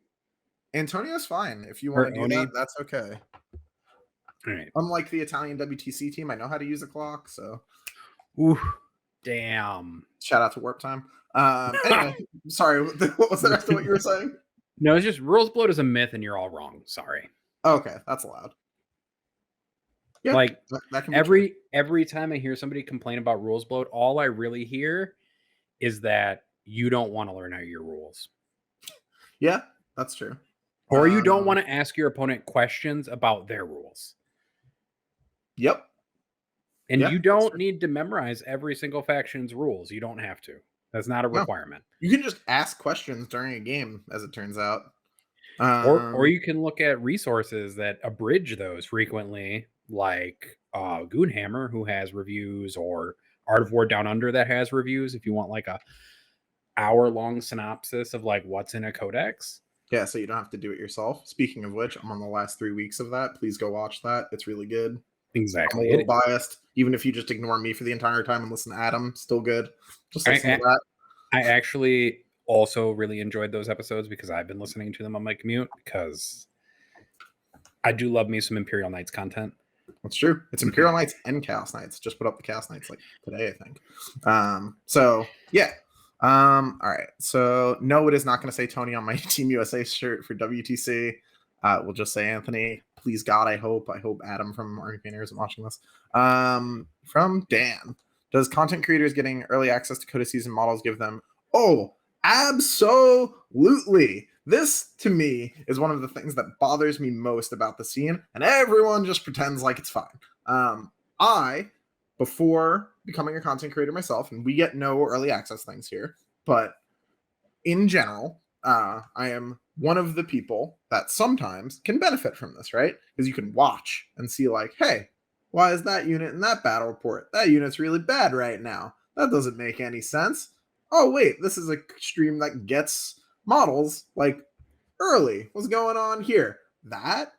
Antonio's fine. If you or want to do Oni? that, that's okay. All right. Unlike the Italian WTC team, I know how to use a clock, so Ooh, damn. shout out to Warp Time. Anyway, sorry. What was the rest of what you were saying? No, it's just rules bloat is a myth, and you're all wrong. Sorry. Okay, that's allowed. Yeah, Like that can be true. every time I hear somebody complain about rules bloat, all I really hear is that you don't want to learn out your rules, Yeah, that's true. or you don't want to ask your opponent questions about their rules. Yep. And Yeah, you that's don't true. need to memorize every single faction's rules. You don't have to. That's not a No. requirement. You can just ask questions during a game, as it turns out. Or you can look at resources that abridge those frequently, like Goonhammer, who has reviews, or Art of War Down Under that has reviews. If you want like a hour-long synopsis of like what's in a codex. Yeah, so you don't have to do it yourself. Speaking of which, I'm on the last 3 weeks of that. Please go watch that. It's really good. Exactly. I'm a little biased. Even if you just ignore me for the entire time and listen to Adam, still good. Just listen to that. I actually also really enjoyed those episodes because I've been listening to them on my commute because I do love me some Imperial Knights content. That's true. It's Imperial Knights and Chaos Knights. Just put up the Chaos Knights like today, I think. So yeah. All right. So no, it is not going to say Tony on my Team USA shirt for WTC. We'll just say Anthony. Please God, I hope Adam from Army Painter isn't watching this. From Dan. Does content creators getting early access to codices and models give them? Oh, absolutely. This, to me, is one of the things that bothers me most about the scene, and everyone just pretends like it's fine. I, before becoming a content creator myself, and we get no early access things here, but in general, I am one of the people that sometimes can benefit from this, right? Because you can watch and see like, hey, why is that unit in that battle report? That unit's really bad right now. That doesn't make any sense. Oh, wait, this is a stream that gets models like early. What's going on here? That,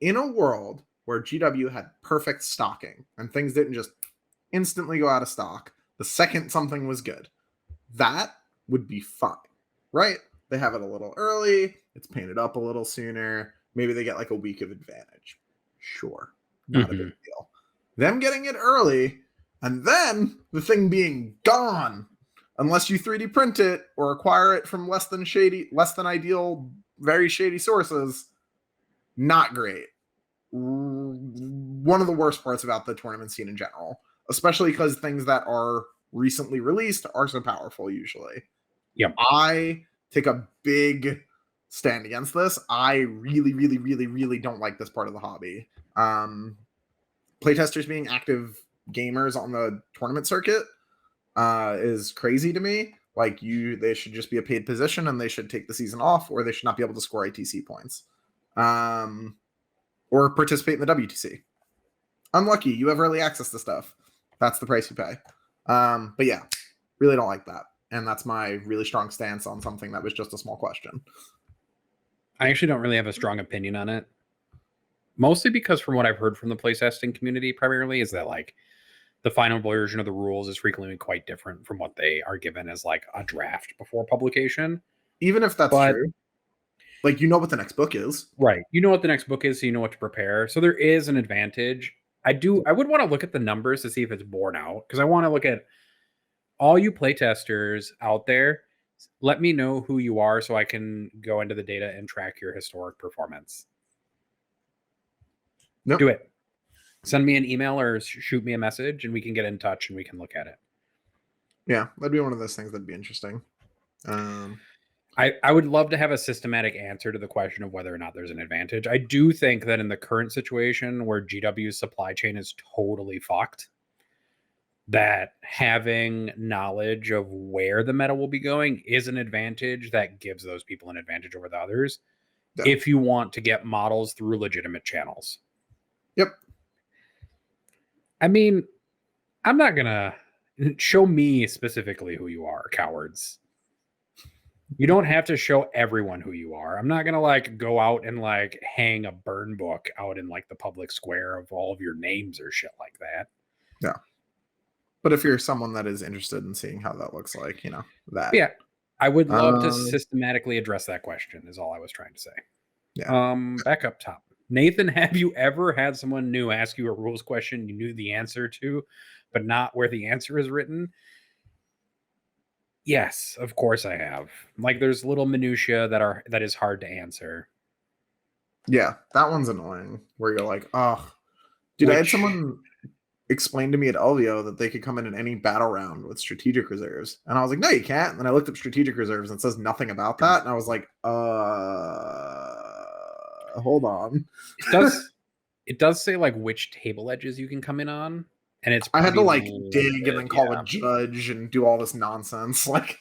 in a world where GW had perfect stocking and things didn't just instantly go out of stock the second something was good, that would be fine, right? They have it a little early. It's painted up a little sooner. Maybe they get like a week of advantage. Sure. Not a big deal. Them getting it early and then the thing being gone unless you 3D print it or acquire it from less than ideal, very shady sources. Not great. One of the worst parts about the tournament scene in general, especially because things that are recently released are so powerful usually. Yep. I take a big stand against this. I really, really, really, really don't like this part of the hobby. Playtesters being active gamers on the tournament circuit is crazy to me. Like they should just be a paid position and they should take the season off, or they should not be able to score ITC points, or participate in the WTC. Unlucky, you have early access to stuff. That's the price you pay. But yeah, really don't like that. And that's my really strong stance on something that was just a small question. I actually don't really have a strong opinion on it. Mostly because from what I've heard from the playtesting community primarily is that like the final version of the rules is frequently quite different from what they are given as like a draft before publication. Even if that's true, like you know what the next book is. Right. You know what the next book is, so you know what to prepare. So there is an advantage. I would want to look at the numbers to see if it's borne out, because I want to look at all you playtesters out there. Let me know who you are so I can go into the data and track your historic performance. Nope. Do it. Send me an email or shoot me a message and we can get in touch and we can look at it. Yeah, that'd be one of those things that'd be interesting. I would love to have a systematic answer to the question of whether or not there's an advantage. I do think that in the current situation where GW's supply chain is totally fucked, that having knowledge of where the meta will be going is an advantage that gives those people an advantage over the others. Yeah. If you want to get models through legitimate channels. Yep. I mean, I'm not going to show me specifically who you are, cowards. You don't have to show everyone who you are. I'm not gonna like go out and like hang a burn book out in like the public square of all of your names or shit like that. Yeah. But if you're someone that is interested in seeing how that looks like, you know, that. Yeah. I would love to systematically address that question, is all I was trying to say. Yeah. Back up top. Nathan, have you ever had someone new ask you a rules question you knew the answer to, but not where the answer is written? Yes, of course I have. Like there's little minutia that is hard to answer. Yeah, that one's annoying. Where you're like, oh, dude, I had someone explain to me at LVO that they could come in any battle round with strategic reserves, and I was like, no, you can't. And then I looked up strategic reserves and it says nothing about that, and I was like, hold on. It does say like which table edges you can come in on, and it's I had to like dig and then call a judge and do all this nonsense. Like,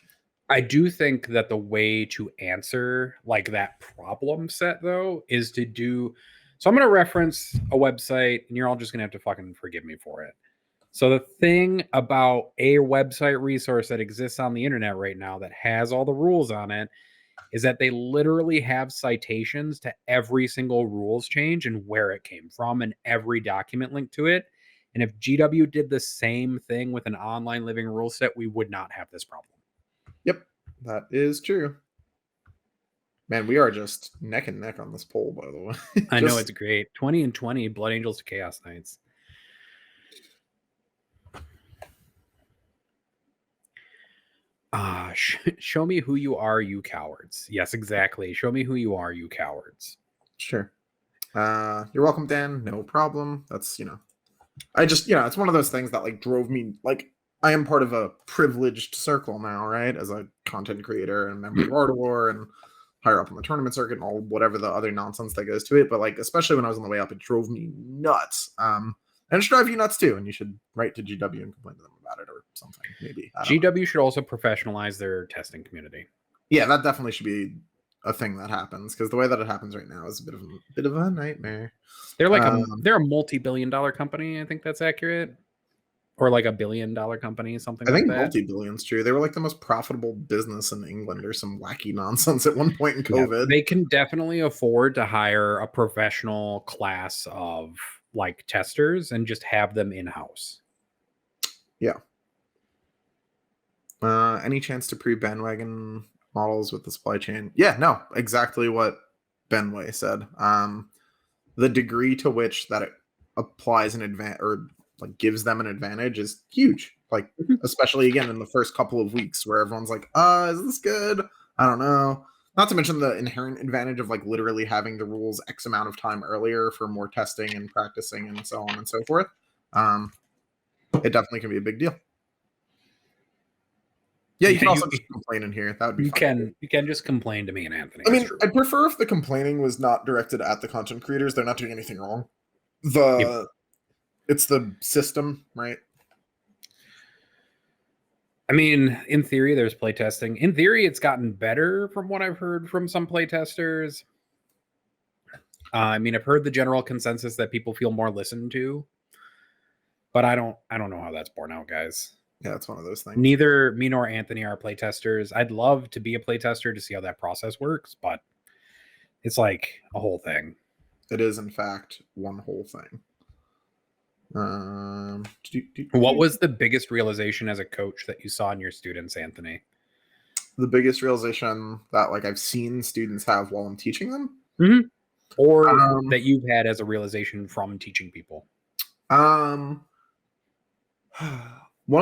I do think that the way to answer like that problem set though is to do. So I'm going to reference a website, and you're all just going to have to fucking forgive me for it. So the thing about a website resource that exists on the internet right now that has all the rules on it is that they literally have citations to every single rules change and where it came from and every document linked to it. And if GW did the same thing with an online living rule set, we would not have this problem. Yep, that is true. Man, we are just neck and neck on this poll, by the way. I know, it's great. 20 and 20, Blood Angels to Chaos Knights. Show me who you are, you cowards. Yes, exactly. Show me who you are, you cowards. Sure. You're welcome, Dan. No problem. That's, I just, it's one of those things that like drove me, like, I am part of a privileged circle now, right? As a content creator and member of Art of War and higher up on the tournament circuit and all whatever the other nonsense that goes to it. But like, especially when I was on the way up, it drove me nuts. And it should drive you nuts too. And you should write to GW and complain to them about it or something. Maybe GW should also professionalize their testing community. Yeah, that definitely should be a thing that happens, because the way that it happens right now is a bit of a nightmare. They're like they're a multi-billion-dollar company. I think that's accurate. Or like $1 billion company, something like that. I think multi-billion's true. They were like the most profitable business in England or some wacky nonsense at one point in COVID. Yeah, they can definitely afford to hire a professional class of like testers and just have them in-house. Yeah. Any chance to pre-bandwagon models with the supply chain? Yeah, no, exactly what Benway said. The degree to which that it applies an advantage or like gives them an advantage is huge. Like, especially again in the first couple of weeks where everyone's like, is this good? I don't know. Not to mention the inherent advantage of like literally having the rules X amount of time earlier for more testing and practicing and so on and so forth. It definitely can be a big deal. Yeah, you can also just complain in here. That would be fun. You can just complain to me and Anthony. I mean, I'd prefer if the complaining was not directed at the content creators. They're not doing anything wrong. It's the system, right? I mean, in theory, there's playtesting. In theory, it's gotten better from what I've heard from some playtesters. I mean, I've heard the general consensus that people feel more listened to, but I don't know how that's borne out, guys. Yeah, it's one of those things. Neither me nor Anthony are playtesters. I'd love to be a playtester to see how that process works, but it's like a whole thing. It is, in fact, one whole thing. What was the biggest realization as a coach that you saw in your students, Anthony? The biggest realization that like I've seen students have while I'm teaching them? Mm-hmm. Or that you've had as a realization from teaching people? One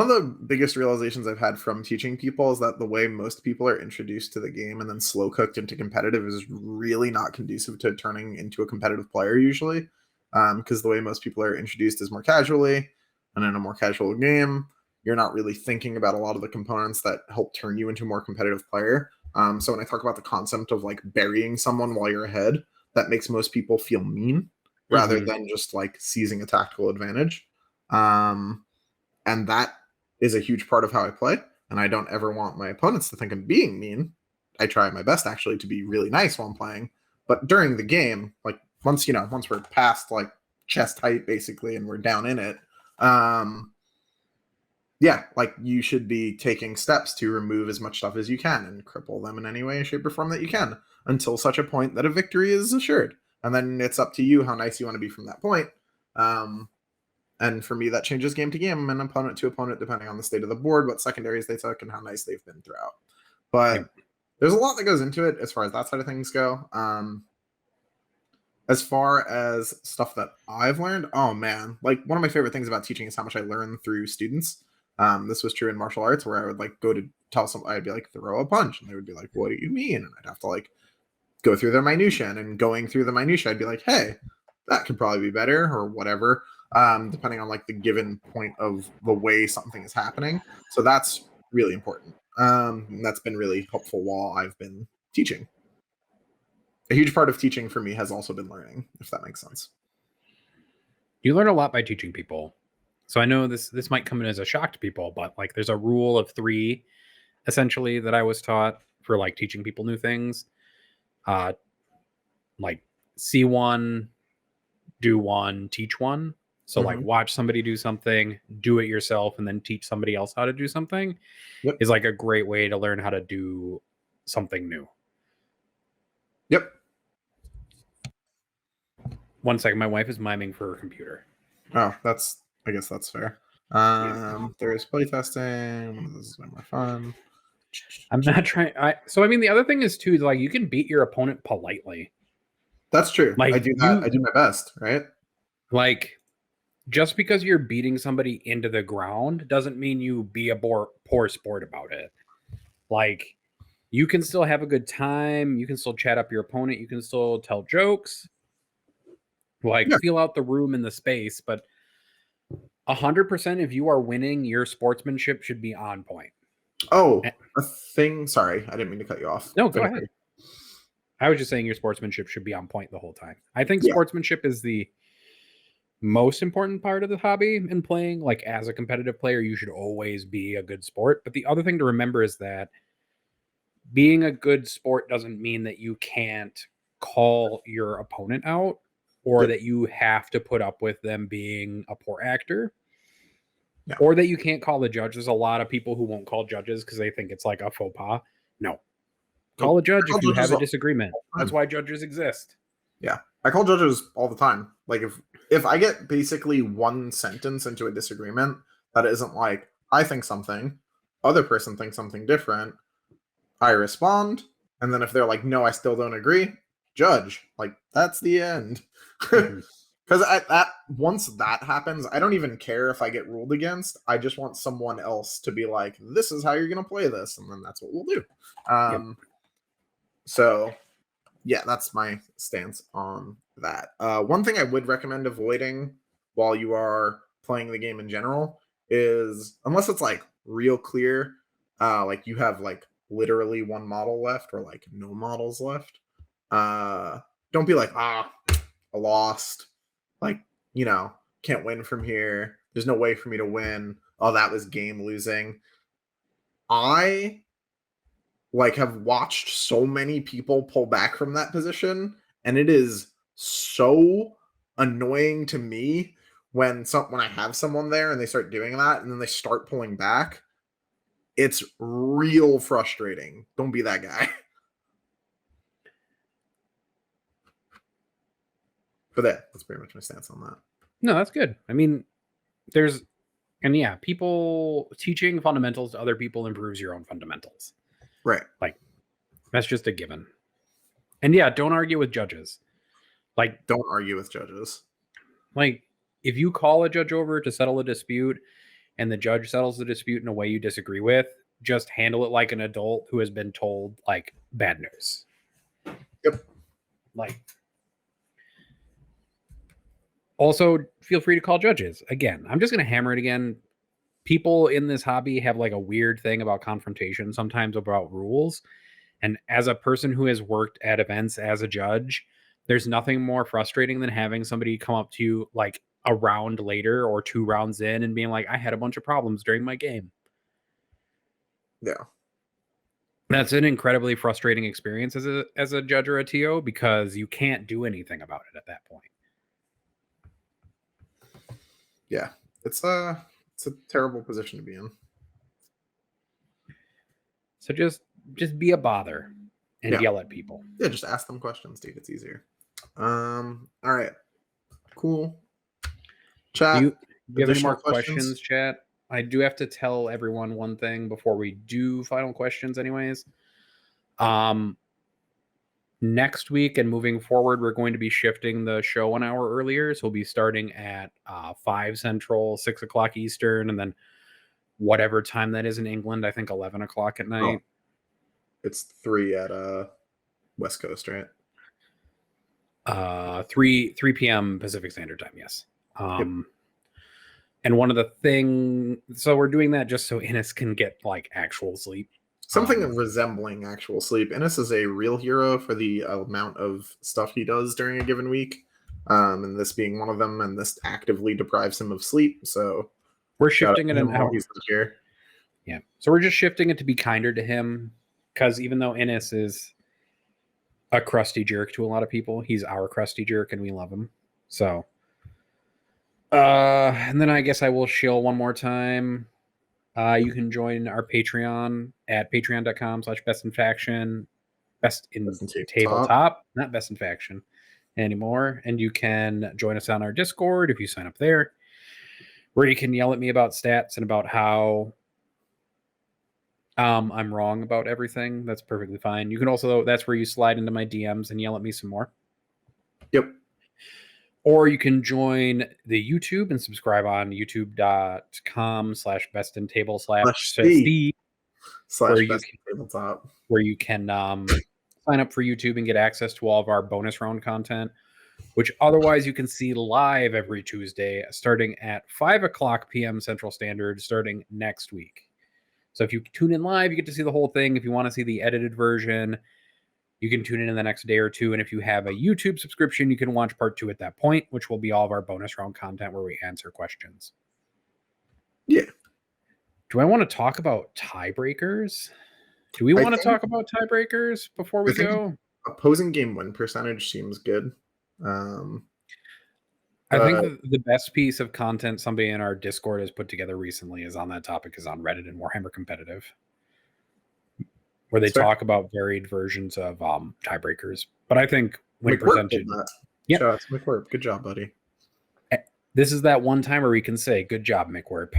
of the biggest realizations I've had from teaching people is that the way most people are introduced to the game and then slow cooked into competitive is really not conducive to turning into a competitive player usually. Because the way most people are introduced is more casually, and in a more casual game, you're not really thinking about a lot of the components that help turn you into a more competitive player. So when I talk about the concept of like burying someone while you're ahead, that makes most people feel mean rather than just like seizing a tactical advantage. And that is a huge part of how I play. And I don't ever want my opponents to think I'm being mean. I try my best actually to be really nice while I'm playing. But during the game, like once we're past like chest height basically and we're down in it, Yeah, like you should be taking steps to remove as much stuff as you can and cripple them in any way, shape, or form that you can until such a point that a victory is assured. And then it's up to you how nice you want to be from that point. And for me, that changes game to game and opponent to opponent, depending on the state of the board, what secondaries they took, and how nice they've been throughout. But there's a lot that goes into it as far as that side of things go. As far as stuff that I've learned, oh man, like one of my favorite things about teaching is how much I learn through students. This was true in martial arts where I would like go to tell somebody, I'd be like, throw a punch. And they would be like, what do you mean? And I'd have to like go through their minutia. And going through the minutia, I'd be like, hey, that could probably be better or whatever, depending on like the given point of the way something is happening. So that's really important. And that's been really helpful while I've been teaching. A huge part of teaching for me has also been learning, if that makes sense. You learn a lot by teaching people. So I know this might come in as a shock to people, but like there's a rule of 3 essentially that I was taught for like teaching people new things. Like see one, do one, teach one. So like watch somebody do something, do it yourself, and then teach somebody else how to do something is like a great way to learn how to do something new. Yep. One second, my wife is miming for her computer. Oh, I guess that's fair. There's playtesting. This is more fun. I'm not trying. I mean, the other thing is too, like you can beat your opponent politely. That's true. Like I do that. I do my best, right? Like just because you're beating somebody into the ground doesn't mean you be a poor sport about it. Like you can still have a good time. You can still chat up your opponent. You can still tell jokes. Like feel out the room and the space, but 100% if you are winning, your sportsmanship should be on point. Oh, a thing. Sorry, I didn't mean to cut you off. No, go ahead. I was just saying your sportsmanship should be on point the whole time. I think sportsmanship is the most important part of the hobby in playing. Like as a competitive player, you should always be a good sport. But the other thing to remember is that being a good sport doesn't mean that you can't call your opponent out or that you have to put up with them being a poor actor or that you can't call the judge. There's a lot of people who won't call judges because they think it's like a faux pas. No. Call a judge if you have a disagreement. That's why judges exist. Yeah. I call judges all the time. Like if I get basically one sentence into a disagreement that isn't like, I think something, other person thinks something different, I respond. And then if they're like, no, I still don't agree, judge. Like that's the end. Because once that happens, I don't even care if I get ruled against. I just want someone else to be like, this is how you're going to play this. And then that's what we'll do. So, yeah, that's my stance on that. One thing I would recommend avoiding while you are playing the game in general is, unless it's like real clear, like you have like literally one model left or like no models left, don't be like, I lost. Like, can't win from here. There's no way for me to win. Oh, that was game losing. I have watched so many people pull back from that position, and it is so annoying to me when I have someone there and they start doing that and then they start pulling back. It's real frustrating. Don't be that guy. But that's pretty much my stance on that. No, that's good. I mean, people teaching fundamentals to other people improves your own fundamentals. Right. Like, that's just a given. And yeah, don't argue with judges. Like, don't argue with judges. Like, if you call a judge over to settle a dispute and the judge settles the dispute in a way you disagree with, just handle it like an adult who has been told, like, bad news. Yep. Like, also, feel free to call judges. Again, I'm just going to hammer it again. People in this hobby have like a weird thing about confrontation, sometimes about rules. And as a person who has worked at events as a judge, there's nothing more frustrating than having somebody come up to you like a round later or 2 rounds in and being like, I had a bunch of problems during my game. Yeah. That's an incredibly frustrating experience as a judge or a TO because you can't do anything about it at that point. Yeah, it's a It's a terrible position to be in. So just be a bother and yell at people. Yeah, just ask them questions, dude. It's easier. All right. Cool. Chat. Do you have any additional more questions, chat? I do have to tell everyone one thing before we do final questions anyways. Next week and moving forward, we're going to be shifting the show 1 hour earlier. So we'll be starting at 5 Central, 6 o'clock Eastern, and then whatever time that is in England, I think 11 o'clock at night. It's 3 at West Coast, right? 3 p.m. Pacific Standard Time, yes. Yep. And one of the thing, so we're doing that just so Innes can get like actual sleep. Something resembling actual sleep. Innes is a real hero for the amount of stuff he does during a given week, and this being one of them, and this actively deprives him of sleep. So we're shifting it an hour. He's not here. Yeah, so we're just shifting it to be kinder to him, because even though Innes is a crusty jerk to a lot of people, he's our crusty jerk, and we love him. So, and then I guess I will shill one more time. You can join our Patreon at patreon.com/bestinfaction, best in tabletop, not best in faction anymore. And you can join us on our Discord if you sign up there, where you can yell at me about stats and about how I'm wrong about everything. That's perfectly fine. You can also, that's where you slide into my DMs and yell at me some more. Yep. Or you can join the YouTube and subscribe on youtube.com/bestintable/C where you can sign up for YouTube and get access to all of our bonus round content, which otherwise you can see live every Tuesday starting at 5 o'clock p.m. Central Standard starting next week. So if you tune in live, you get to see the whole thing. If you want to see the edited version, you can tune in the next day or two. And if you have a YouTube subscription, you can watch part 2 at that point, which will be all of our bonus round content where we answer questions. Yeah. Do I want to talk about tiebreakers? Do we want to talk about tiebreakers before we go? Opposing game win percentage seems good. I think the best piece of content somebody in our Discord has put together recently is on that topic, is on Reddit and Warhammer Competitive, where they talk about varied versions of tiebreakers. But I think when presented, yeah, shout out to McWhirp. Good job, buddy. This is that one time where we can say, "Good job, McWhirp."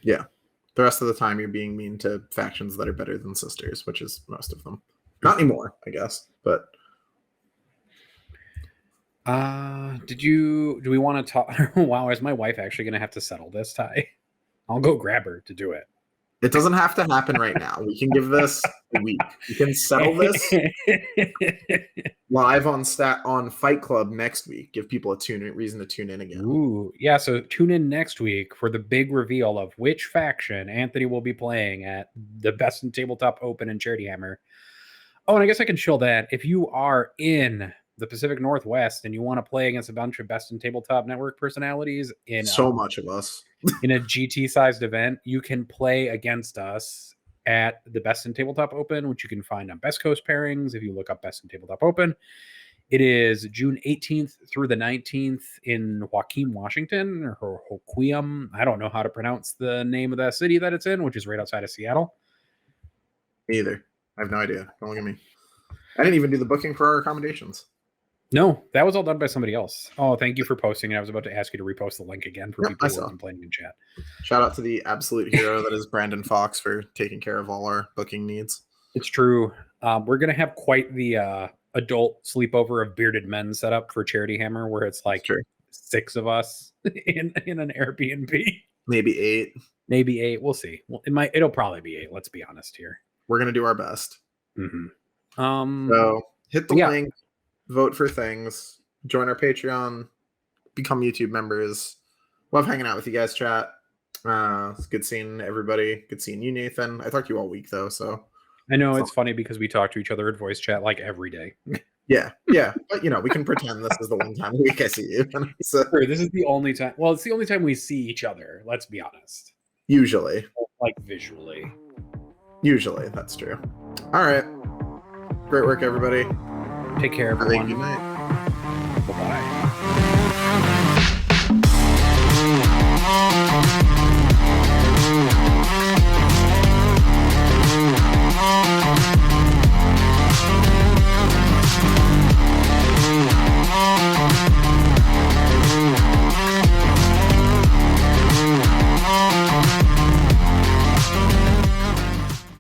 Yeah. The rest of the time, you're being mean to factions that are better than sisters, which is most of them. Not anymore, I guess, but. Do we want to talk? Wow, is my wife actually going to have to settle this, Ty? I'll go grab her to do it. It doesn't have to happen right now. We can give this a week. We can settle this live on Fight Club next week. Give people a reason to tune in again. Ooh, yeah. So tune in next week for the big reveal of which faction Anthony will be playing at the Best in Tabletop Open in Charity Hammer. Oh, and I guess I can chill that. If you are in the Pacific Northwest and you want to play against a bunch of Best in Tabletop Network personalities in so much of us in a GT sized event, you can play against us at the Best in Tabletop Open, which you can find on Best Coast Pairings if you look up Best in Tabletop Open. It is June 18th through the 19th in Joaquin, Washington, or Hoquiam. I don't know how to pronounce the name of that city that it's in, which is right outside of Seattle. Me either. I have no idea. Don't look at me. I didn't even do the booking for our accommodations. No, that was all done by somebody else. Oh, thank you for posting it. I was about to ask you to repost the link again for people who are complaining in chat. Shout out to the absolute hero that is Brandon Fox for taking care of all our booking needs. It's true. We're going to have quite the adult sleepover of bearded men set up for Charity Hammer, where it's like 6 of us in an Airbnb. Maybe 8. Maybe 8. We'll see. Well, it'll probably be 8. Let's be honest here. We're going to do our best. Mm-hmm. So hit the link. Vote for things, join our Patreon, become YouTube members. Love hanging out with you guys, chat. It's good seeing everybody. Good seeing you, Nathan. I talk to you all week, though, so. I know it's funny because we talk to each other in voice chat like every day. Yeah. But, we can pretend this is the one time a week I see you. So, this is the only time. Well, it's the only time we see each other. Let's be honest. Usually. Like visually. Usually, that's true. All right. Great work, everybody. Take care, everyone. Good night. Bye-bye.